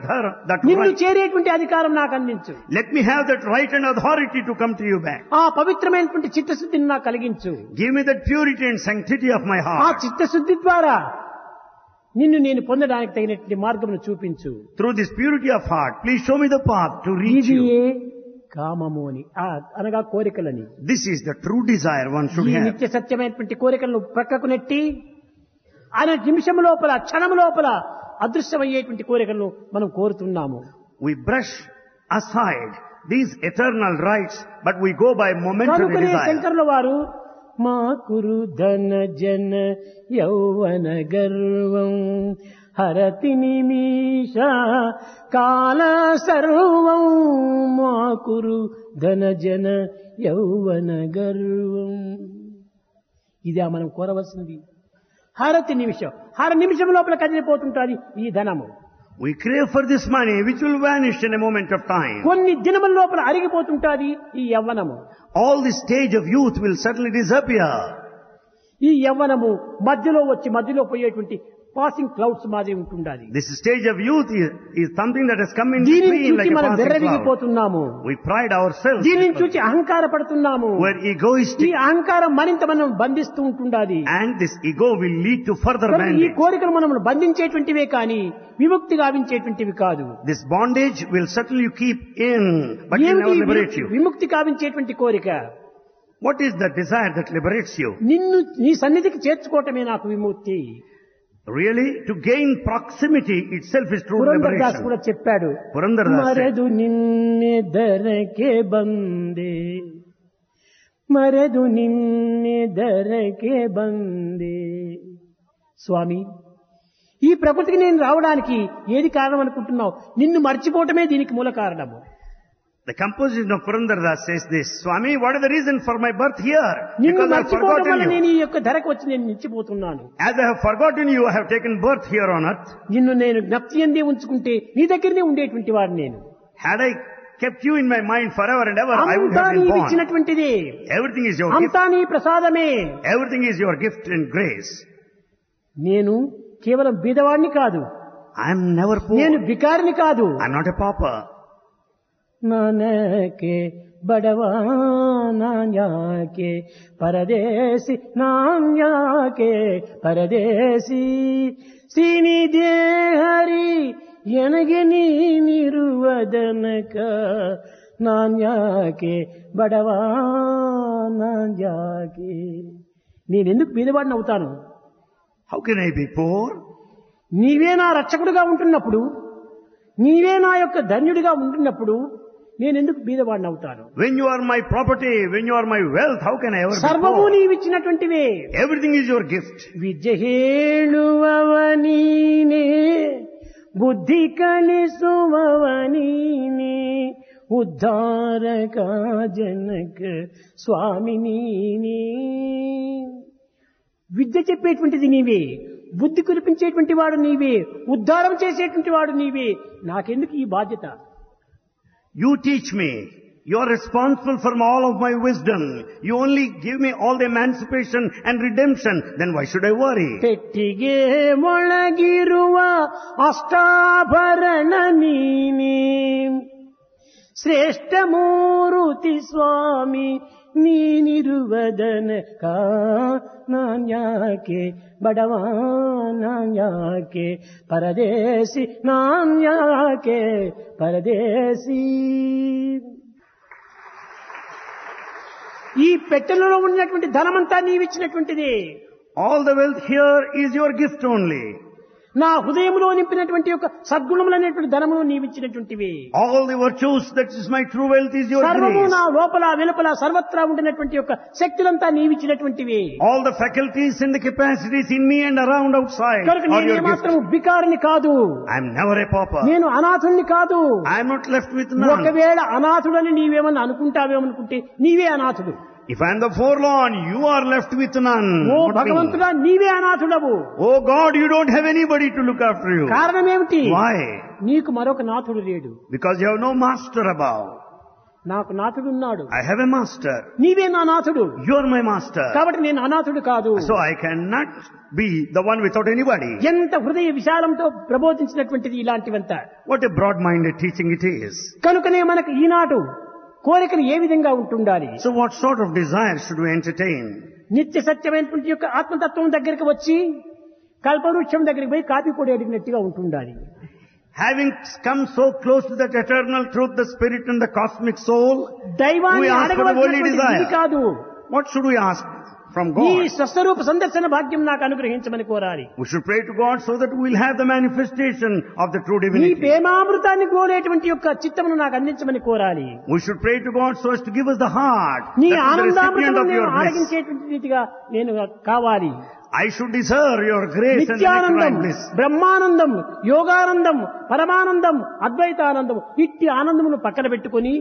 నిన్ను right. చేరేటువంటి అధికారం నాకు అందించు. Let me have that right and authority to come to you back. ఆ పవిత్రమైనటువంటి చిత్తశుద్ధిని నాకు కలిగించు. Give me that purity and sanctity of my ఆ heart. చిత్తశుద్ధి ద్వారా నిన్ను నేను పొందడానికి తగినటువంటి మార్గమును చూపించు. Through this purity of heart, please show me the path to reach ఇది you. కామము అని అనగా కోరికలని. This is the true desire one should ఈ have. నిత్య సత్యమైనటువంటి కోరికలను ప్రక్కకు నెట్టి అనే నిమిషం లోపల, క్షణం లోపల అదృశ్యమయ్యేటువంటి కోరికలను మనం కోరుతున్నాము. We brush aside these eternal rights, but we go by momentary కనుకనే desire. శంకరుల వారు మా కురు ధన జన యౌవన గర్వం హరతి నిమిష కాల సర్వం మా కురు ధన జన యౌవన గర్వం. ఇదే మనం కోరవలసింది. హరతి నిమిషం, హర నిమిషం లోపల కదిలిపోతుంటుంది ఈ ధనము. We crave for this money which will vanish in a moment of time. కొన్ని దినముల లోపల అరిగిపోతుంటుంది ఈ యవ్వనము. All the stage of youth will certainly disappear. ఈ యవ్వనము మధ్యలో వచ్చి మధ్యలో పోయేటువంటి పాసింగ్ క్లౌడ్స్ మాదిరి ఉంటుండాలి. This stage of youth is something that has come in దీనిని between like చూసి a మనం passing cloud. వెర్రవిగిపోతున్నాము. We pride ourselves. దీనిని చూసి అహంకార పడుతున్నాము. We're ఈ egoistic, అహంకారం మరింత మనం బంధిస్తూ ఉంటుండాలి. and this ego will lead to further కనుక ఈ bondage. కోరికలు మనం బంధించేటువంటివే కానీ విముక్తి గావించేటువంటివి కాదు. This bondage will certainly keep in, but will never liberate you. విముక్తి గావించేటువంటి కోరిక What is the desire that liberates you? నిన్ను నీ సన్నిధికి చేర్చుకోవటమే నాకు విముక్తి. Really, to gain proximity itself is true Purandar Das కూడా liberation. చెప్పాడు, Purandar Das said, మరదు నిన్నే ధరకే బందే, మరదు నిన్నే ధరకే బందే. స్వామి, ఈ ప్రకృతికి నేను రావడానికి ఏది కారణం అనుకుంటున్నావు? నిన్ను మర్చిపోవటమే దీనికి మూల కారణము. the composition of Purandar Das says this, Swami, what is the reason for my birth here? నిన్ను Because I have మర్చిపోవడం వల్ల forgotten నేను you. ఈ యొక్క ధరకు వచ్చి నేను నిలిచిపోతున్నాను. As I have forgotten you, I have taken birth here on earth. నిన్ను నేను జ్ఞప్తి ఎందే ఉంచుకుంటే నీ దగ్గరనే ఉండేటువంటి వాడు నేను. Had I kept you in my mind forever and ever, I would అంతా have been born. నీవిచ్చినటువంటిది, Everything is your gift. అంతా నీ ప్రసాదమే. Everything is your gift and grace. నేను కేవలం బీదవాడిని కాదు, I am never నేను poor. భికారిని కాదు. I am not a pauper. నానకే బడవా నాన్యాకే పరదేశి నాన్యాకే పరదేశి శ్రీనిధే హరి ఎనగే నీరువదనక నాన్యాకే బడవా నాన్యాకే. నేనెందుకు బీదవాడిని అవుతాను? How can I be poor? నీవే నా రక్షకుడిగా ఉంటున్నప్పుడు, నీవే నా యొక్క ధన్యుడిగా ఉంటున్నప్పుడు నేనెందుకు బీదవాడిని అవుతాను? When you are my property, when you are my wealth, how can I ever be సర్వము poor? నీవిచ్చినటువంటివే. Everything is your gift. విద్య హేళువవనీనే, బుద్ధి కలిసువవనీనే, ఉద్ధారక జనక స్వామిని. విద్య చెప్పేటువంటిది నీవే, బుద్ధి కురిపించేటువంటి వాడు నీవే, ఉద్ధారం చేసేటువంటి వాడు నీవే. నాకెందుకు ఈ బాధ్యత? You teach me. You are responsible for all of my wisdom. You only give me all the emancipation and redemption. Then why should I worry? ಪೆಟ್ಟಿಗೆ ಒಳಗಿರುವ ಅಷ್ಟಾಭರಣ ನೀನೇ, ಶ್ರೇಷ್ಠ ಮೂರುತಿ ಸ್ವಾಮಿ ನೀನಿರುವದನಕ ನಾನ್ಯಾಕೆ ಬಡವಾ ನಾನ್ಯಾಕೆ ಪರದೇಶಿ ನಾನ್ಯಾಕೆ ಪರದೇಶಿ. ఈ పెట్టెలలో ఉన్నటువంటి ధనమంతా నీవిచ్చినటువంటిది. All the wealth here is your gift only. నా హృదయంలో నింపినటువంటి యొక్క సద్గుణములు అనేటువంటి ధనమును నీవిచ్చినటువంటివి. All the virtues, that is my true wealth, is your సర్వము grace. నా లోపల వెలుపల సర్వత్రా ఉండినటువంటి యొక్క శక్తులంతా నీవిచ్చినటువంటివి. All the faculties and the capacities in me and around outside కనుక are నేను your gift. మాత్రం బికారిని కాదు, I am never a pauper. నేను అనాథుణ్ణి కాదు. I am not left with none. ఒకవేళ అనాథుడని నీవేమన్నా అనుకుంటావేమనుకుంటే నీవే అనాథుడు. If I am the forlorn, you are left with none. Oh Not me. భగవంతుడా, నీవే అనాథుడవు. Oh God, you don't have anybody to look after you. కారణం ఏమిటి? Why? నీకు మరొక నాథుడు లేడు. Because you have no master above. నాకు నాథుడున్నాడు. I have a master. నీవే నా నాథుడు. You are my master. కాబట్టి నేను అనాథుడు కాదు. So I cannot be the one without anybody. ఎంత హృదయ విశాలంతో ప్రబోధించినటువంటిది ఇలాంటివంతా. What a broad-minded teaching it is. కనుకనే మనకు ఈనాడు కోరికలు ఏ విధంగా ఉంటుండాలి? So what sort of desire should we entertain? నిత్య సత్యమైనటువంటి యొక్క ఆత్మతత్వం దగ్గరికి వచ్చి కల్పవృక్షం దగ్గరికి పోయి కాపీ పొడి అడిగినట్టుగా ఉంటుండాలి. Having come so close to that eternal truth, the spirit and the cosmic soul, దైవాన్ని we ask for the worldly అడగవలసినటువంటి ఇది desire. కాదు. What should we ask from ఈ God? స్వస్వరూప సందర్శన భాగ్యం నాకు అనుగ్రహించమని కోరాలి. We should pray to God so that we will have the manifestation of the true ఈ divinity. ప్రేమామృతాన్ని గోలేటువంటి యొక్క చిత్తమును నాకు అందించమని కోరాలి. We should pray to God so as to give us the heart, నీ that is the recipient ఆనందామృతమును of నేను your bliss. ఆరగించేటువంటి రీతిగా నేను కావాలి. I should deserve your grace and Nityanandam, electrine bliss. Brahmanandam, Yoganandam, పరమానందం, అద్వైతానందం, ఇట్టి ఆనందమును పక్కన పెట్టుకొని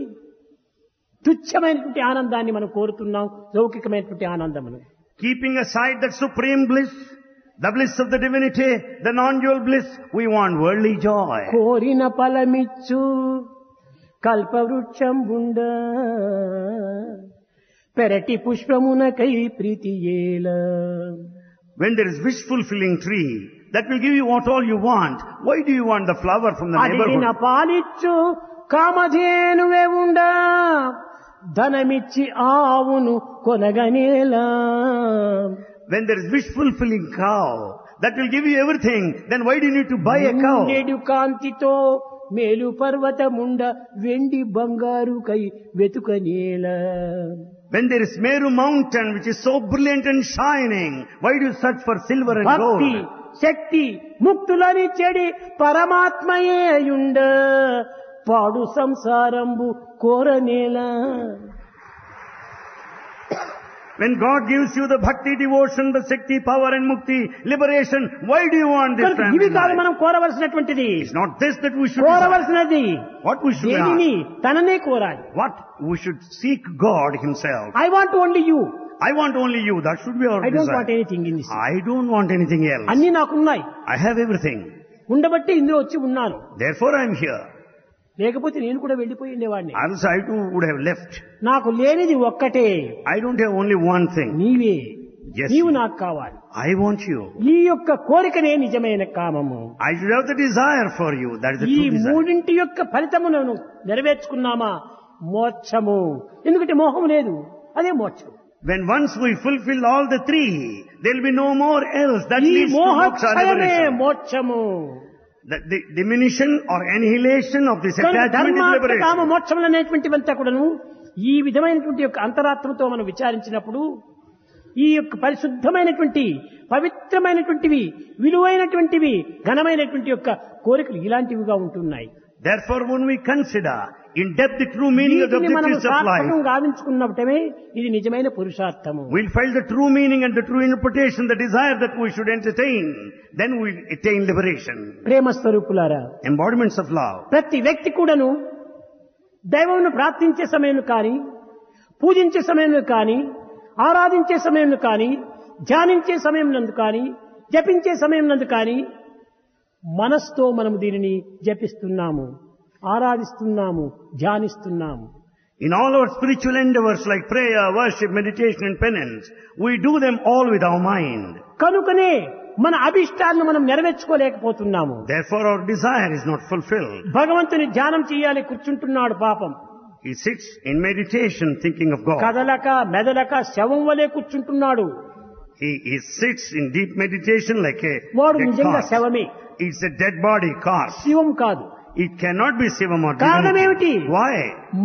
తుచ్చమైనటువంటి ఆనందాన్ని మనం కోరుతున్నాం, లౌకికమైనటువంటి ఆనందమును. Keeping aside that supreme bliss, the bliss of the divinity, the non-dual bliss, we want worldly joy. కోరిన ఫలమిచ్చు కల్పవృక్షం బుండ పెరటి పుష్పమునకై ప్రీతి ఏల. When there is wish-fulfilling tree, that will give you what all you want. Why do you want the flower from the అడిగిన neighborhood? పాలిచ్చు కామధేనువే ఉండ ధనమిచ్చి ఆవును కొనగనేలా. When there is wish-fulfilling cow, that will give you everything, then why do you need to buy a cow? నిండెడు కాంతితో మేలు పర్వతముండ వెండి బంగారు కై వెతుకనేలా. When there is Meru mountain, which is so brilliant and shining, why do you search for silver and భక్తి gold? శక్తి ముక్తులని చెడి పరమాత్మయేయుండ పాడు సంసారంబు కోరనేలా. When God gives you the bhakti, devotion, the Shakti, power and mukti, liberation, why do you want this కనుక ఇవి transcendental కాదు life? మనం కోరవలసినటువంటిది. It's not this that we should desire. కోరవలసినది What we should దేనిని? ask? తననే కోరాలి. What? We should seek God Himself. I want only you. I want only you. That should be our I don't want desire. Anything in this. I don't want anything else. అన్ని నాకున్నాయి, I have everything. ఉండబట్టి ఇందులో వచ్చి ఉన్నాను. Therefore I am here. లేకపోతే నేను కూడా వెళ్ళిపోయి ఉండేవాడిని. Else I too would have left. నాకు లేనిది ఒక్కటే, I don't have only one thing. నీవే. Yes, నీవు you. నాకు కావాలి. I want you. ఈ యొక్క కోరికనే నిజమైన కామము. I should have the desire for you. That is the ఈ true desire. మూడింటి యొక్క ఫలితమును నెరవేర్చుకున్నామా మోక్షము. ఎందుకంటే మోహం లేదు, అదే మోక్షం. When once we fulfill all the three, there will be no more else. That ఈ leads to moksha, మోహక్షయమే liberation. మోక్షము. The diminution or annihilation of this కనుక attachment is ధర్మార్థ కామ liberation. మోక్షములు అనేటువంటివంతా కూడాను ఈ విధమైనటువంటి యొక్క అంతరాత్మతో మనం విచారించినప్పుడు ఈ యొక్క పరిశుద్ధమైనటువంటి పవిత్రమైనటువంటివి విలువైనటువంటివి ఘనమైనటువంటి యొక్క కోరికలు ఇలాంటివిగా ఉంటున్నాయి. Therefore, when we consider in depth the true meaning of the వీటిని మనం objectives of life, సార్థకం గావించుకున్నప్పుడే ఇది నిజమైన పురుషార్థము. we'll find the true meaning and the true interpretation, the desire that we should entertain. Then we'll attain liberation. ప్రేమ స్వరూపులారా, Embodiments of love. ప్రతి వ్యక్తి కూడాను దైవమును ప్రార్థించే సమయం కానీ, పూజించే సమయంలో కానీ, ఆరాధించే సమయంలో కానీ, ధ్యానించే సమయం నందు కానీ, జపించే సమయం నందు కానీ మనస్తో మనం దీనిని జపిస్తున్నాము, ఆరాధిస్తున్నాము, ధ్యానిస్తున్నాము. In all our spiritual endeavors like prayer, worship, meditation and penance, we do them all with our mind. కనుకనే మన అభిష్టాలను మనం నెరవేర్చుకోలేకపోతున్నాము. Therefore our desire is not fulfilled. భగవంతుని ధ్యానం చేయాలి కూర్చుంటున్నాడు పాపం. He sits in meditation thinking of God. కదలక మెదలక శవం వలె కూర్చుంటున్నాడు. He sits in deep meditation like a వాడు dead నిజంగా corpse. శవమే, It's a dead body corpse. శివం కాదు. It cannot be Shivam or కారణం ఏమిటి? divinity. Why?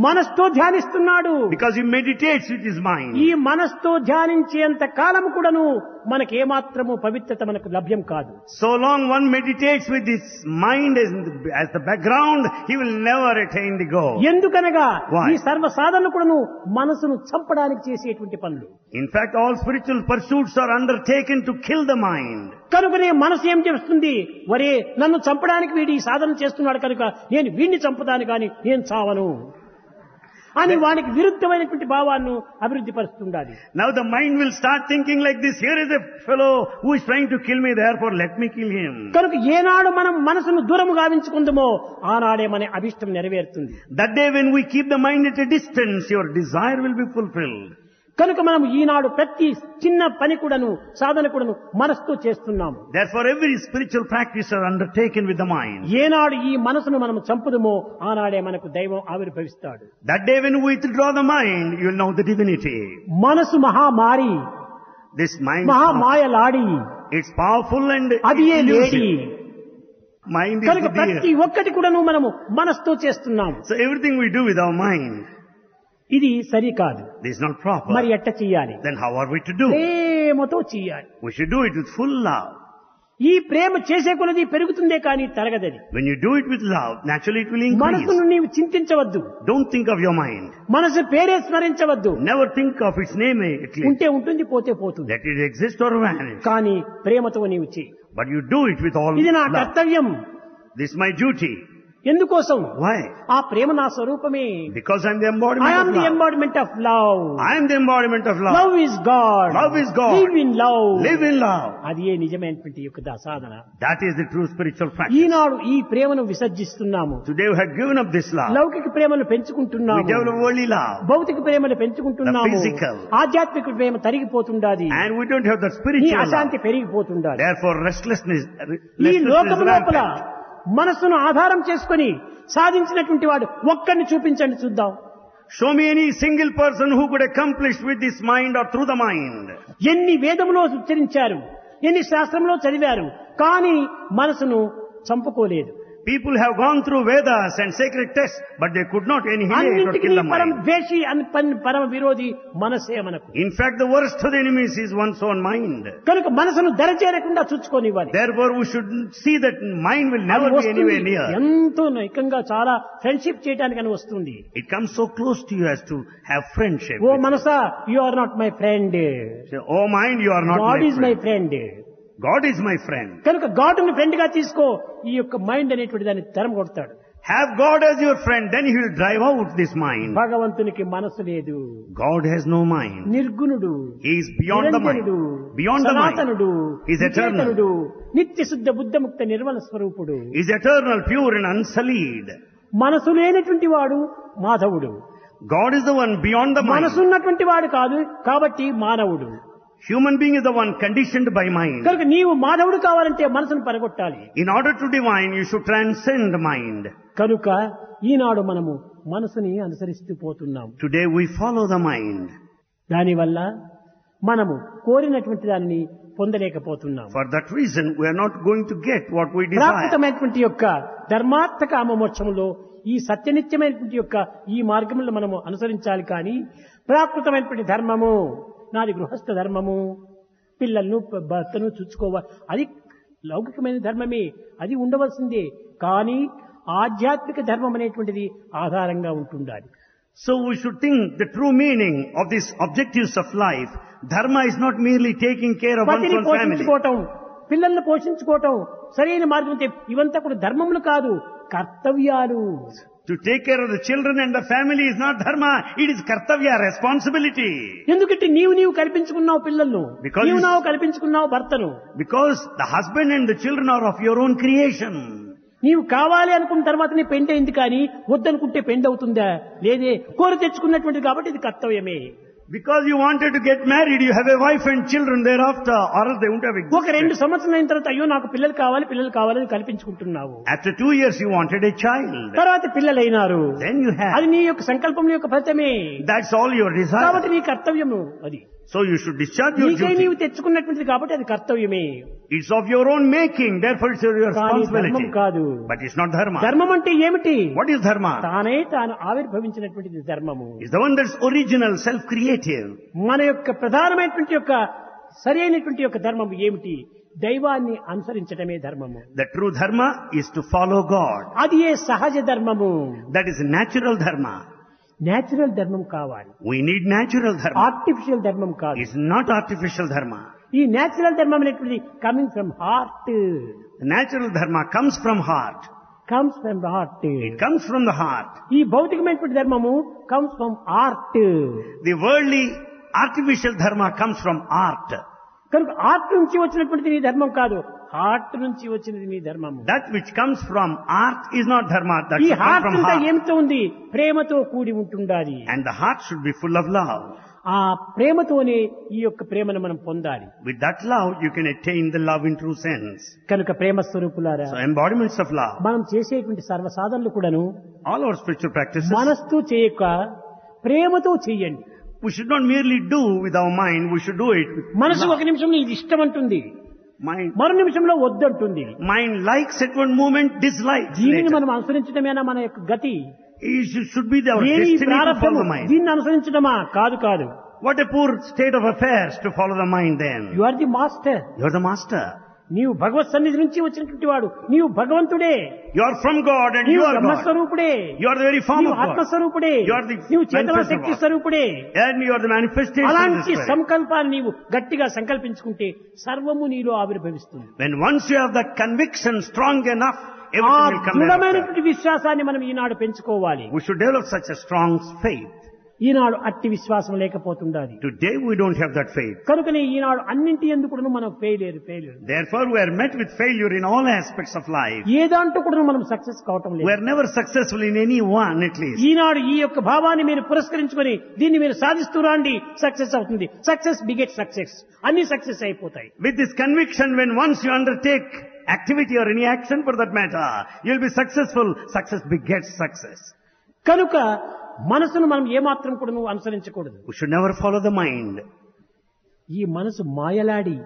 మనస్తో ధ్యానిస్తున్నాడు. Because he meditates with his mind. ఈ మనస్తో ధ్యానించేంత కాలం కూడాను మనకి ఏమాత్రము పవిత్రత మనకు లభ్యం కాదు. So long one meditates with his mind as the background, he will never attain the goal. ఎందుకనగా Why? ఈ సర్వ సాధనలు కూడాను మనసును చంపడానికి చేసేటువంటి పనులు. In fact, all spiritual pursuits are undertaken to kill the mind. కనుకనే మనసు ఏం చేస్తుంది, వరే నన్ను చంపడానికి వీడి ఈ సాధన చేస్తున్నాడు కనుక నేను వీడిని చంపుతాను కానీ నేను చావను అని వానికి విరుద్ధమైనటువంటి భావాన్ని అభివృద్ధి పరుస్తుండాలి. Now the mind will start thinking like this, here is a fellow who is trying to kill me, therefore let me kill him. కనుక ఏనాడు మనం మనసును దూరం గావించుకుందామో ఆనాడే మన అభిష్టం నెరవేరుతుంది. That day when we keep the mind at a distance, your desire will be fulfilled. కనుక మనం ఈనాడు ప్రతి చిన్న పని కూడాను సాధన కూడాను మనసుతో చేస్తున్నాము. Therefore every spiritual practice are undertaken with the mind. ఏనాడు ఈ మనసును మనం చంపుదమో ఆనాడే మనకు దైవం ఆవిర్భవిస్తాడు. That day when we withdraw the mind, you will know the divinity. మనసు మహామారి, This mind, మహామాయలాడి, it's powerful and అది ఏ లేడి. elusive. Mind is కనుక the ప్రతి deer. ఒక్కటి కూడాను మనము మనసుతో చేస్తున్నాము. So everything we do with our mind, ఇది సరి కాదు. this is not proper. మరి ఎట్ట చెయ్యాలి? Then how are we to do? ప్రేమతో చెయ్యాలి. We should do it with full love. ఈ ప్రేమ చేసే కొలది పెరుగుతుందే కానీ తరగదది. When you do it with love, naturally it will increase. మనసును నీవు చింతించవద్దు, Don't think of your mind. మనసు పేరే స్మరించవద్దు. Never think of its name at least. ఉంటే ఉంటుంది, పోతే పోతుంది. Let it exist or vanish. కానీ ప్రేమతో నీవు చెయ్యి. But you do it with all ఇది నా love. కర్తవ్యం. This is my duty. ఎందుకోసం? Why? ఆ ప్రేమ నా స్వరూపమే. Because I am the I embodiment am of the love. embodiment of love. I am the embodiment of love. Love is God. Love is God. Live in love. Live in love. అది ఏ నిజమైనటువంటి యొక్క సాధన. That is the true spiritual practice. ఈనాడు ఈ ప్రేమను విసర్జిస్తున్నాము. Today we have given up this love. లౌకిక ప్రేమను We పెంచుకుంటున్నాము, develop worldly love. భౌతిక ప్రేమను పెంచుకుంటున్నాము, The physical. ఆధ్యాత్మిక ప్రేమ తరిగిపోతుండాది, And we don't have the నీ spiritual అశాంతి love. పెరిగిపోతుండాది. Therefore restlessness ఈ is లోకము లోపల rampant. మనస్సును ఆధారం చేసుకుని సాధించినటువంటి వాడు ఒక్కడిని చూపించండి చూద్దాం. Show me any single person who could accomplish with this mind or through the mind. ఎన్ని వేదములో ఉచ్చరించారు, ఎన్ని శాస్త్రంలో చదివారు, కానీ మనసును చంపుకోలేదు. People have gone through Vedas and sacred texts, but they could not annihilate or అన్నింటికి kill the పరం mind. ద్వేషి పరమ విరోధి మనసే మనకు. In fact, the worst of the enemies is one's own mind. కనుక మనసును దరచేరకుండా చూచుకోనివ్వాలి. Therefore, we should see that mind will never అది be వస్తుంది. anywhere near. ఎంతో నైకంగా చాలా ఫ్రెండ్షిప్ చేయడానికి అని వస్తుంది. It comes so close to you as to have friendship. Oh మనసా, you are not my friend, Say, oh mind, you are not God my is my friend. Friend. God is my friend. కనుక గాడ్ని ఫ్రెండ్ గా తీసుకో, ఈ యొక్క మైండ్ అనేటువంటి దాన్ని తరం కొడతాడు. Have God as your friend, then He will drive out this mind. భగవంతునికి మనసు లేదు, God has no mind. నిర్గుణుడు, He is beyond the mind. నిరంజనుడు, Beyond the mind. సనాతనుడు, He is eternal. నిత్యశుద్ధ బుద్ధముక్త Nirmala స్వరూపుడు. He is eternal, pure and unsullied. మనసు లేనటువంటి వాడు మాధవుడు. God is the one beyond the mind. మనసున్నటువంటి వాడు కాదు కాబట్టి మానవుడు. Human being is the one conditioned by mind. కనుక నీవు మాధవుడు కావాలంటే మనసును పరగొట్టాలి. In order to divine, you should transcend mind. కనుక ఈనాడు మనము మనసుని అనుసరిస్తూ పోతున్నాం. Today we follow the mind. దానివల్ల మనము కోరినటువంటి దానిని పొందలేకపోతున్నాం. For that reason, we are not going to get what we desire. ప్రాకృతమైనటువంటి యొక్క ధర్మార్థ కామ మోక్షములో ఈ సత్యనిత్యమైనటువంటి యొక్క ఈ మార్గంలో మనము అనుసరించాలి. కానీ ప్రాకృతమైనటువంటి ధర్మము, నాది గృహస్థ ధర్మము, పిల్లలను భర్తను చూసుకోవాలి, అది లౌకికమైన ధర్మమే, అది ఉండవలసిందే. కానీ ఆధ్యాత్మిక ధర్మం అనేటువంటిది ఆధారంగా ఉంటుండాలి. So we should think the true meaning of these objectives of life. Dharma is not merely taking care of one's పతిని own family. పోషించుకోవటం, పిల్లల్ని పోషించుకోవటం సరైన మార్గం. ఇవంతా కూడా ధర్మములు కాదు, కర్తవ్యాలు. To take care of the children and the family is not dharma, it is kartavya, responsibility. ఎందుకంటే నీవు కల్పించుకున్నావు పిల్లలను, Because నీవు కల్పించుకున్నావు భర్తను. Because the husband and the children are of your own creation. నీవు కావాలి అనుకున్న తర్వాత నీ పెండి అయింది, కానీ వద్దనుకుంటే పెండి అవుతుందా? లేదే, కోరి తెచ్చుకున్నటువంటిది కాబట్టి ఇది కర్తవ్యమే. Because you wanted to get married, you have a wife and children thereafter, or else they wouldn't have ఒక 2 existed. సంవత్సరాలు అయిన తర్వాత అయ్యో నాకు పిల్లలు కావాలని కల్పించుకుంటున్నావు. After 2 years, you wanted a child. తర్వాత పిల్లలైనారు, Then you అది have. నీ యొక్క సంకల్పం యొక్క ఫలితమే. That's all your desire. కాబట్టి నీ కర్తవ్యము అది. So you should discharge your నీకై duty. నీవు తెచ్చుకున్నటువంటిది కాబట్టి అది కర్తవ్యమే. It's of your own making, therefore it's your కానీ ధర్మం responsibility. కాదు. But it's not dharma. ధర్మం అంటే ఏమిటి? What is dharma? తాను ఆవిర్భవించినటువంటిది ధర్మము. It's the one that's original, self-creative. మన యొక్క ప్రధానమైనటువంటి యొక్క సరి అయినటువంటి యొక్క ధర్మం ఏమిటి? దైవాన్ని అనుసరించటమే ధర్మము. The true dharma is to follow God. అది ఏ సహజ ధర్మము. That is natural dharma. Natural ధర్మం కావాలి, We need natural dharma. Artificial ధర్మం కాదు. It's not artificial dharma. ఈ నేచురల్ ధర్మం అనేటువంటిది coming from heart. The natural dharma comes from heart. Comes from heart. It comes from the heart. ఈ భౌతికమైనటువంటి ధర్మము comes from art. The worldly, artificial dharma comes from art. కనుక ఆర్ట్ నుంచి వచ్చినటువంటిది నీ ధర్మం కాదు, హార్ట్ నుంచి వచ్చినది నీ ధర్మము. That which comes from art is not dharma. That ఈ should come హార్ట్ from అంతా heart. ఏమితో ఉంది? ప్రేమతో కూడి ఉంటుండాలి. And the heart should be full of love. ఆ ప్రేమతోనే ఈ యొక్క ప్రేమను మనం పొందాలి. With that love, you can attain the love in true sense. కనుక ప్రేమ స్వరూపులారా, So embodiments of love. మనం చేసేటువంటి సర్వ సాధనలు కూడాను All our spiritual practices, మనస్తో చేయక ప్రేమతో చెయ్యండి. we should not merely do with our mind, we should do it with మనసు love. ఒక నిమిషంలో ఇది ఇష్టం అంటుంది, మరో నిమిషంలో వద్దంటుంది. Mind likes at one moment, dislikes దీనిని later. మనం అనుసరించడమేనా మన యొక్క గతి? It should be our ఏమి destiny to ప్రారంభము? follow the mind. దీన్ని అనుసరించడమా? కాదు. What a poor state of affairs to follow the mind then. You are the master. You are the master. నీవు భగవత్ సన్నిధి నుంచి వచ్చినటువంటి వాడు, నీవు భగవంతుడే, You are from God and you నీవు are God. బ్రహ్మస్వరూపుడే, You are the very form నీవు of God. ఆత్మస్వరూపుడే, You are the నీవు చేతన manifest శక్తి of God. స్వరూపుడే. And you are the manifestation of the అలాంటి Spirit. సంకల్పాన్ని నీవు గట్టిగా సంకల్పించుకుంటే సర్వము నీలో ఆవిర్భవిస్తుంది. When once you have that conviction strong enough, ఆ everything will come thereafter. దృఢమైనటువంటి విశ్వాసాన్ని మనం ఈనాడు పెంచుకోవాలి. We should develop such a strong faith. ఈనాడు అట్టి విశ్వాసం లేకపోతుండాలి. Today we don't have that faith. కనుకనే ఈనాడు అన్నింటి ఎందుకు మనం failure. Therefore we are met with failure in all aspects of life. ఏ దాంట్లో కూడా మనం సక్సెస్ కావటం We లేదు. are never successful in any one at least. ఈనాడు ఈ యొక్క భావాన్ని మీరు పురస్కరించుకొని దీన్ని మీరు సాధిస్తూ రండి, సక్సెస్ అవుతుంది. సక్సెస్ బిగెట్ సక్సెస్, అన్ని సక్సెస్ అయిపోతాయి. With this conviction, when once you undertake activity or any action for that matter, you'll be successful. Success begets success. కనుక మనసును మనం ఏమాత్రం కూడా నువ్వు అనుసరించకూడదు. We should never follow the mind. ఈ మనసు మాయలాడి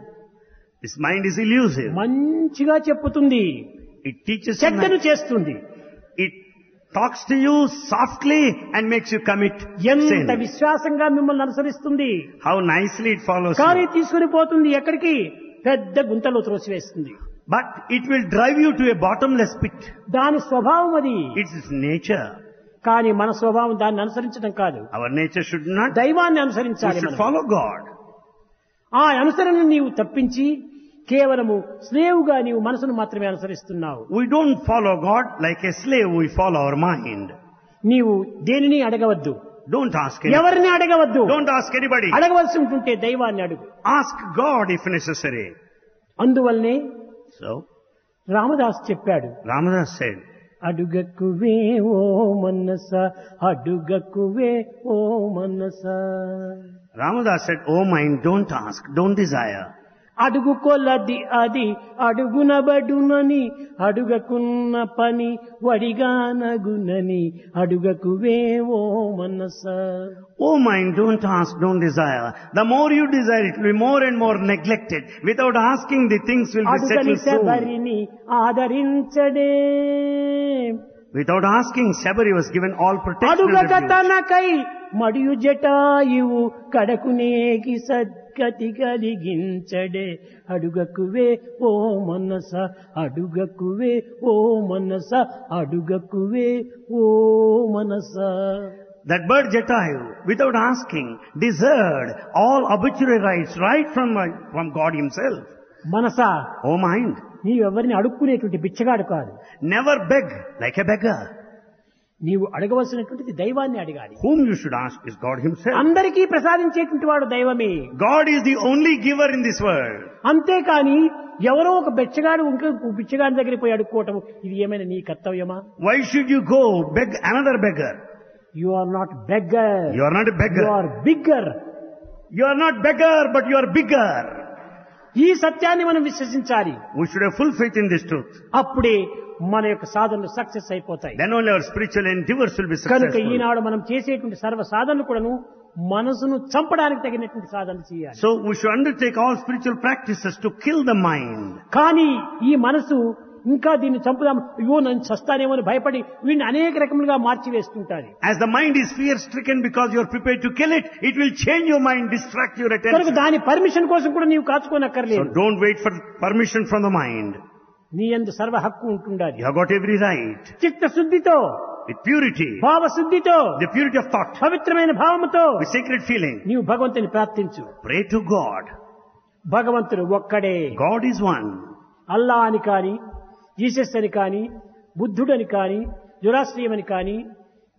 This mind is elusive. మంచిగా చెప్పుతుంది, It teaches you చెడ్డను nice. చేస్తుంది. It talks to you softly and makes you commit ఎంత sin. విశ్వాసంగా మిమ్మల్ని అనుసరిస్తుంది, How nicely it follows కానీ you. తీసుకుని పోతుంది ఎక్కడికి? పెద్ద గుంతలో త్రోసివేస్తుంది. But it will drive you to a bottomless pit. దాని స్వభావం అది. It's its nature. కానీ మన స్వభావం దాన్ని అనుసరించడం కాదు, Our nature should not. దైవాన్ని We అనుసరించాలి. should మనం follow God. ఆ అనుసరణ నీవు తప్పించి కేవలము స్లేవుగా నీవు మనసును మాత్రమే అనుసరిస్తున్నావు. We don't follow God like a slave, we follow our mind. నీవు దేనిని అడగవద్దు, Don't ask anybody. ఎవరిని అడగవద్దు. Don't ask anybody. అడగవలసి ఉంటుంటే దైవాన్ని అడుగు. Ask God if necessary. అందువల్లనే So, రామదాస్ చెప్పాడు, Ramadas said, అడుగకువే ఓ మనస అడుగకువే ఓ మనస. Ramadas said, "O mind, don't ask, don't desire. అడుగు కొలది అది అడుగునబడునని అడుగకున్న పని వడిగానగునని అడుగకువే ఓ మనస. O mind, don't ask, don't desire. The more you desire, it will be more and more neglected. Without asking, the things will be settled అడుగని soon." శబరిని ఆదరించడే. Without asking, Sabari was given all protection and అడుగక refuge. తనకై మడియు Jatayu కడకునేకి సద్గతి కలిగించడే. అడుగకువే ఓ మనస అడుగకువే ఓ మనస అడుగకువే ఓ మనస. That bird Jatayu, without asking, deserved all obituary rights right from God himself. మనస, O mind, నీవెవరిని అడుక్కునేటువంటి బిచ్చగాడు కాదు. never beg like a beggar. నీవు అడగవలసినటువంటిది దైవాన్ని అడగాలి. Whom you should ask is God himself. అందరికీ ప్రసాదించేటువంటి వాడు దైవమే. God is the only giver in this world. అంతేకాని ఎవరో ఒక బిచ్చగాడు ఇంకో బిచ్చగాడి దగ్గరికి పోయి అడుక్కోవటం ఇది ఏమైనా నీ కర్తవ్యమా? Why should you go beg another beggar? You are not beggar, You are not a you beggar. Are beggar. You are not beggar, but you are bigger. ఈ సత్యాన్ని మనం విశ్వసించాలి. We should have full faith in this truth. అప్పుడే మన యొక్క సాధనలు సక్సెస్ అయిపోతాయి. Then only our spiritual endeavors will be కనుక successful. ఈనాడు మనం చేసేటువంటి సర్వ సాధనలు కూడాను మనసును చంపడానికి తగినటువంటి సాధన చేయాలి. So we should undertake all spiritual practices to kill the mind. కానీ ఈ మనసు ఇంకా దీన్ని చంపుదాం, అయ్యో నన్ను చస్తానేమో అని భయపడి వీడిని అనేక రకములుగా మార్చివేస్తుంటాది. As the mind is fear stricken because you are prepared to kill it, it will change your mind, distract your కనుక attention. దాని పర్మిషన్ కోసం కూడా నీవు So కాచుకోనక్కర్లేదు. don't wait for permission from the mind. నీ యందు సర్వ హక్కు ఉంటుండాలి. You have got every right. చిత్తశుద్ధితో, With purity, భావశుద్ధితో, the purity of thought, పవిత్రమైన భావముతో with sacred feeling, నీవు భగవంతుని ప్రార్థించు. pray to God. భగవంతుడు ఒక్కడే. God is one. అల్లా అని కాని, జీసస్ అని కాని, బుద్ధుడని కాని, జొరాస్ట్రియం అని కాని,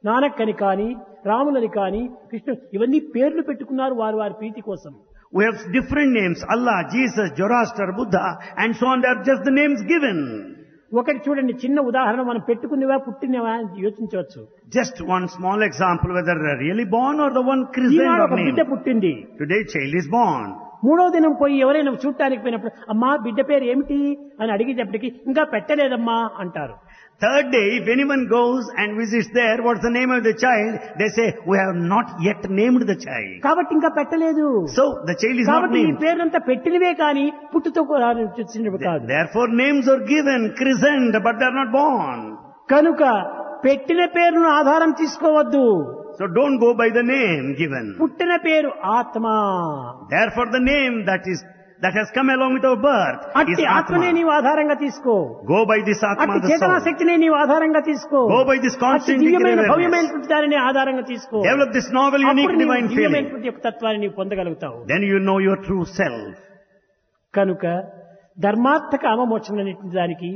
నానక్ అని కాని, రాములని కాని, కృష్ణ ఇవన్నీ పేర్లు పెట్టుకున్నారు వారి వారి ప్రీతి కోసం. We have different names, Allah, Jesus, Zoroaster, Buddha, and so on. They are just the names given. ఒకటి చూడండి, చిన్న ఉదాహరణ, మనం పెట్టుకునేవా పుట్టినవా అని యోచించవచ్చు. Just one small example, whether they're really born or the one christened Eenadu or ఒక బిడ్డ named. పుట్టింది. Today child is born. మూడో దినం పోయి ఎవరైనా చూడటానికి పోయినప్పుడు అమ్మా బిడ్డ పేరు ఏమిటి అని అడిగేటప్పటికి ఇంకా పెట్టలేదమ్మా అంటారు. Third day, if anyone goes and visits there, what's the name of the child? They say, we have not yet named the child. కాబట్టి ఇంకా పెట్టలేదు. So, the child is not కాబట్టి ఈ named. పేర్లంతా పెట్టినవే కానీ పుట్టుతో వచ్చినవి కాదు. Therefore, names are given, christened, but they are not born. కనుక పెట్టిన పేరును ఆధారం తీసుకోవద్దు. So, don't go by the name given. పుట్టిన పేరు ఆత్మ. Therefore, the name that has come along with our birth is అట్టి ఆత్మనే Atma. నీవు ఆధారంగా తీసుకో. Go by this Atma, అట్టి the చేతనా soul. శక్తిని నీవు ఆధారంగా తీసుకో. Go by this అట్టి constant దివ్యమైన awareness. భవ్యమైనటువంటి దానిని ఆధారంగా తీసుకో. Develop this novel, unique, అప్పుడు నీవు divine feeling. దివ్యమైనటువంటి యొక్క తత్వాన్ని నీవు పొందగలుగుతావు. Then you know your true self. కనుక ధర్మార్థ కామమోక్షం అనేటువంటి దానికి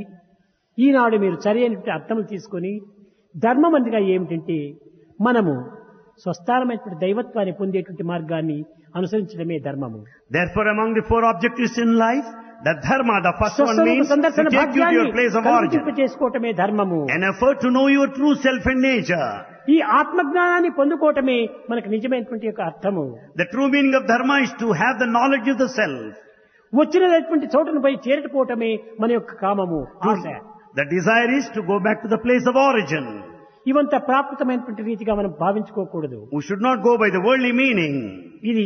ఈనాడు మీరు సరైనటువంటి అర్థములు తీసుకొని ధర్మం అనగా ఏమిటంటే మనము స్వస్థానమైనటువంటి దైవత్వాన్ని పొందేటువంటి మార్గాన్ని అనుసరించడమే ధర్మము. Therefore, among the four objectives in life, the dharma, the first one స్వస్వరూప means to సందర్శన take you to భాగ్యాన్ని your place of origin. చేసుకోవటమే ధర్మము. An effort to know your true self and nature. ఈ ఆత్మజ్ఞానాన్ని పొందుకోవటమే మనకు నిజమైనటువంటి యొక్క అర్థము. The true meaning of dharma is to have the knowledge of the self. వచ్చినటువంటి చోటును పోయి చేరకపోవటమే మన యొక్క కామము, ఆశ. The desire is to go back to the place of origin. ఇవంతా ప్రాకృతమైనటువంటి రీతిగా మనం భావించుకోకూడదు. We should not go by the worldly meaning. ఇది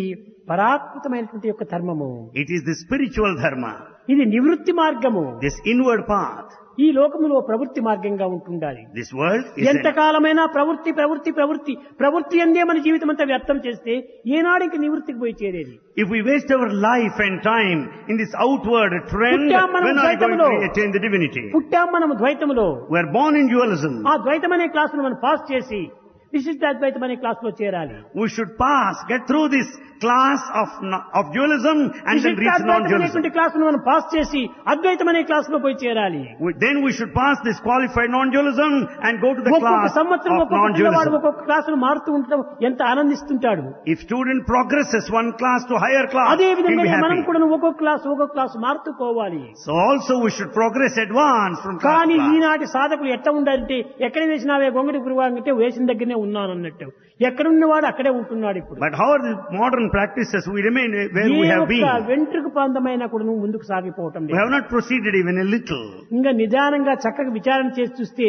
పరాకృతమైనటువంటి యొక్క ధర్మము. It is the spiritual dharma, ఇది నివృత్తి మార్గము. this inward path. ఈ లోకములో ప్రవృత్తి మార్గంగా ఉంటుండాలి. This world is ఎంతకాలమైనా ప్రవృత్తి ప్రవృత్తి ప్రవృత్తి ప్రవృత్తి అందే మన జీవితం అంతా వ్యర్థం చేస్తే ఏనాడికి నివృత్తికి పోయి చేరేది. If we waste our life and time in this outward trend, పుట్టాం మనం when are we going ద్వైతములో. to attain the divinity? పుట్టాం మనం ద్వైతములో. We are born in dualism. ఆ ద్వైతం అనే క్లాసును మనం పాస్ చేసి విశిష్టాద్వైతం అనే క్లాస్ లో చేరాలి. We should get through this class of dualism and then reach non-dualism. Class మనం పాస్ చేసి అద్వైతం అనే క్లాస్ లో పోయి చేరాలి. Then we should pass this qualified non-dualism and go to the class of non-dualism. ఒక్కొక్క క్లాసులు మారుతూ ఉండటం ఎంత ఆనందిస్తుంటాడు. If student progresses one class to higher class, అదే he'll be విధంగా మనం happy. కూడా ఒక్కొక్క క్లాస్ మారుతూ పోవాలి. So also we should progress advance from class కానీ to class. ఈనాటి సాధకులు ఎట్లా ఉండాలంటే ఎక్కడ వేసినావే గొంగడి పురువాంగంటే వేసిన దగ్గరనే ఉన్నాను అన్నట్టు. ఎక్కడున్నవాడు అక్కడే ఉంటున్నాడు ఇప్పుడు. But how are the modern practices? We remain where we have been. వెంట్రుకు ప్రాంతమైన కూడా నువ్వు ముందుకు సాగిపోవటం We have not proceeded even a little. ఇంకా నిదానంగా చక్కగా విచారణ చేసి చూస్తే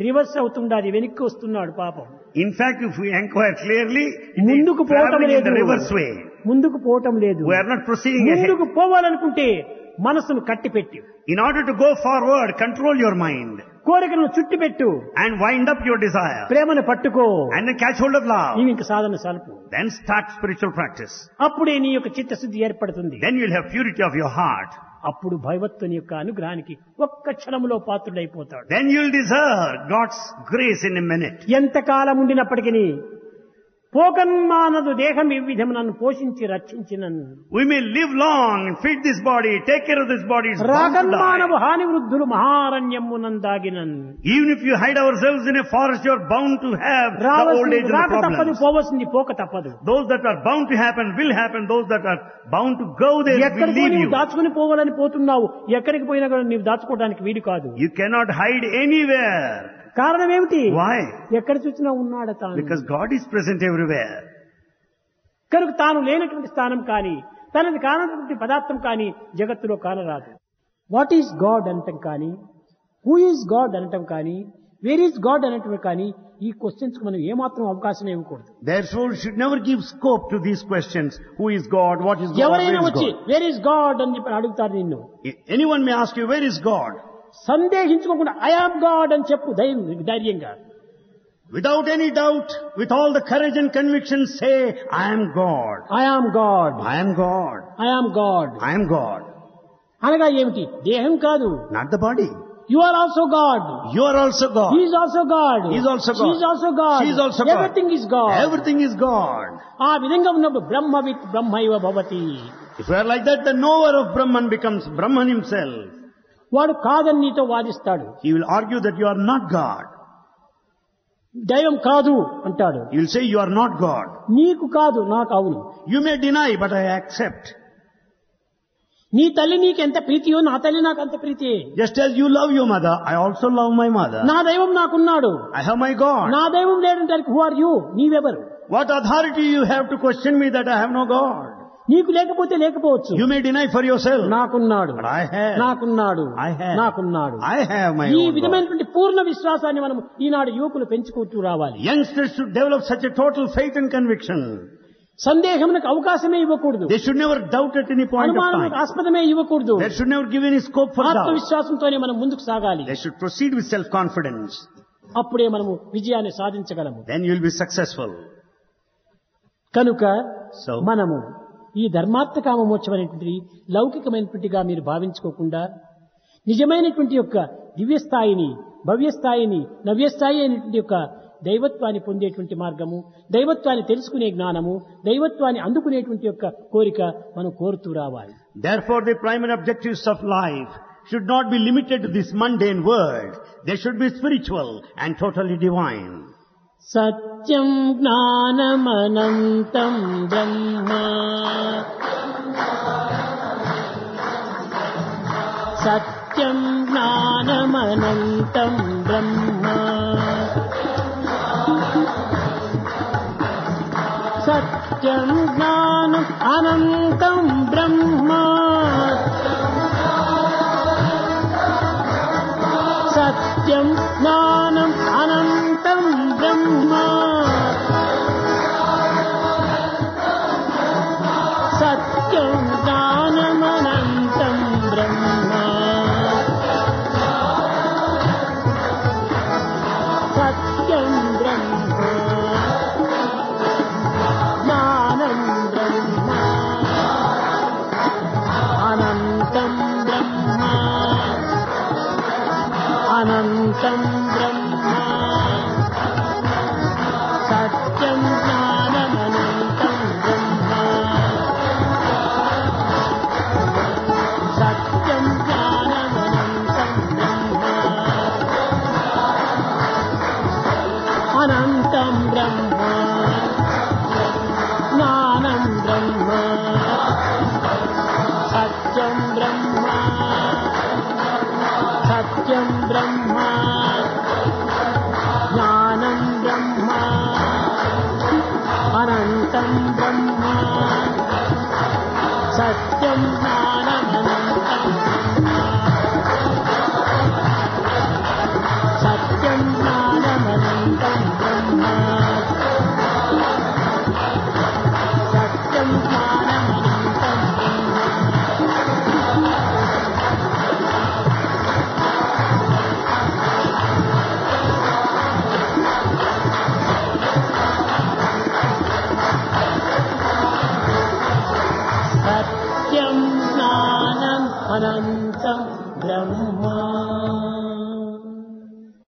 రివర్స్ అవుతుండాలి, వెనక్కి వస్తున్నాడు పాపం. In fact, if we inquire clearly, ముందుకు పోవటం traveling in లేదు, the reverse way. ముందుకు పోవటం లేదు. We are not proceeding ahead. ముందుకు పోవాలనుకుంటే మనసును కట్టిపెట్టి, In order to go forward, control your mind కోరికలను చుట్టిపెట్టు, and wind up your desire, ప్రేమను పట్టుకో, and then catch hold of love. నీవు ఇంక సాధన సలుపు. Then start spiritual practice. అప్పుడే నీ యొక్క చిత్తశుద్ధి ఏర్పడుతుంది. Then you'll have purity of your heart. అప్పుడు భగవత్తుని యొక్క అనుగ్రహానికి ఒక్క క్షణంలో పాత్రుడైపోతాడు. Then you'll deserve God's grace in a minute. ఎంతకాలం ఉండినప్పటికీ పోకన్మానదు దేహం ఈ విధం నన్ను పోషించి రక్షించినను. We may live long and feed this body, take care of this body. It's bound to రాగన్మానవు die. హాని వృద్ధులు మహారణ్యమునందాగినన్. Even if you hide ourselves in a forest, you're bound to have the old age and the రాక తప్పదు, problems. పోవలసింది పోక తప్పదు. Those that are bound to happen will happen. Those that are bound to go there will ఎక్కడికి leave నీవు you. దాచుకుని పోవాలని పోతున్నావు, ఎక్కడికి పోయినా కూడా నీవు దాచుకోవడానికి వీలు కాదు. You cannot hide anywhere. కారణం ఏమిటి? Why? ఎక్కడ చూసినా ఉన్నాడు తాను. Because God is present everywhere. కనుక తాను లేనటువంటి స్థానం కానీ తనది కానటువంటి పదార్థం కానీ జగత్తులో కానరాదు. వాట్ ఈజ్ గాడ్ అనటం కానీ, హూ ఈజ్ గాడ్ అనటం కానీ, వేర్ ఈజ్ గాడ్ అనటం కానీ ఈ క్వశ్చన్స్ కు మనం ఏమాత్రం అవకాశం ఇవ్వకూడదు. Therefore, we should never give scope to these questions. Who is God? What is God? ఎవరైనా Where is వచ్చి God? వేర్ ఈజ్ గాడ్ అని చెప్పి అడుగుతారు నిన్ను. Anyone may ask you, where is God? సందేహించుకోకుండా ఐ యామ్ గాడ్ అని చెప్పు ధైర్యంగా. Without any doubt, with all the courage and conviction, say, I am God. I am God, I am God. I am God. I am God. అనగా ఏమిటి? దేహం కాదు. Not the body. You are also God. You are also God. He is also God. He is also God. She is also God. She is also God. Everything is God. Everything is God. ఆ విధంగా ఉన్నప్పుడు బ్రహ్మవిత్ బ్రహ్మైవ భవతి. If we are like that, the knower of Brahman becomes Brahman himself. వాడు కాదని నీతో వాదిస్తాడు. He will argue that you are not God. దైవం కాదు అంటాడు. He will say you are not God. నీకు కాదు, నాకు అవును. You may deny, but I accept. నీ తల్లి నీకు ఎంత ప్రీతియో నా తల్లి నాకు అంత ప్రీతి. Just as you love your mother, I also love my mother. నా దైవం నాకున్నాడు. I have my God. నా దైవం లేదంటే హూ ఆర్ యూ? నీవెవరు? What authority you have to question me that I have no God? నీకు లేకపోతే లేకపోవచ్చు. You may deny for yourself. నాకున్నాడు, But I have. నాకున్నాడు, I have. నాకున్నాడు. I have my ఈ own God. విధమైనటువంటి పూర్ణ విశ్వాసాన్ని మనం ఈనాడు యువకులు పెంచుకుంటూ రావాలి. Youngsters should develop such a total faith and conviction. సందేహమునకు అవకాశమే ఇవ్వకూడదు. They should never doubt at any point of అనుమానములకు time. ఆస్పదమే ఇవ్వకూడదు. They should never give any scope for doubt. ఆత్మవిశ్వాసంతోనే మనం ముందుకు సాగాలి. They should proceed with self-confidence. అప్పుడే మనము విజయాన్ని సాధించగలము. Then you will be successful. కనుక So, మనము ఈ ధర్మార్థ కామ మోక్షం అనేటువంటిది లౌకికమైనటువంటిగా మీరు భావించుకోకుండా నిజమైనటువంటి యొక్క దివ్యస్థాయిని, భవ్యస్థాయిని, నవ్యస్థాయి అయినటువంటి యొక్క దైవత్వాన్ని పొందేటువంటి మార్గము, దైవత్వాన్ని తెలుసుకునే జ్ఞానము, దైవత్వాన్ని అందుకునేటువంటి యొక్క కోరిక మనం కోరుతూ రావాలి. therefore, the primary objectives of life should not be limited to this mundane world. They should be spiritual and totally divine. సత్యం జ్ఞానమనంతం బ్రహ్మ, సత్యం జ్ఞానమనంతం బ్రహ్మ, సత్యం జ్ఞానం అనంతం బ్రహ్మ, సత్యం జ్ఞానం అనంతం బ్రహ్మ, సత్యం జ్ఞానమనంతం బ్రహ్మ, సత్యం బ్రహ్మ, జ్ఞానం బ్రహ్మ, అనంతం బ్రహ్మ, అనంతం బ్రహ్మ, సత్యం బ్రహ్మ జ్ఞానం బ్రహ్మ అనంతం బ్రహ్మ సత్యం జ్ఞానమనంతం సత్యం జ్ఞానమనంతం బ్రహ్మ సత్యం జ్ఞానమనంతం సత్యం జ్ఞానం అనంతం బ్రహ్మ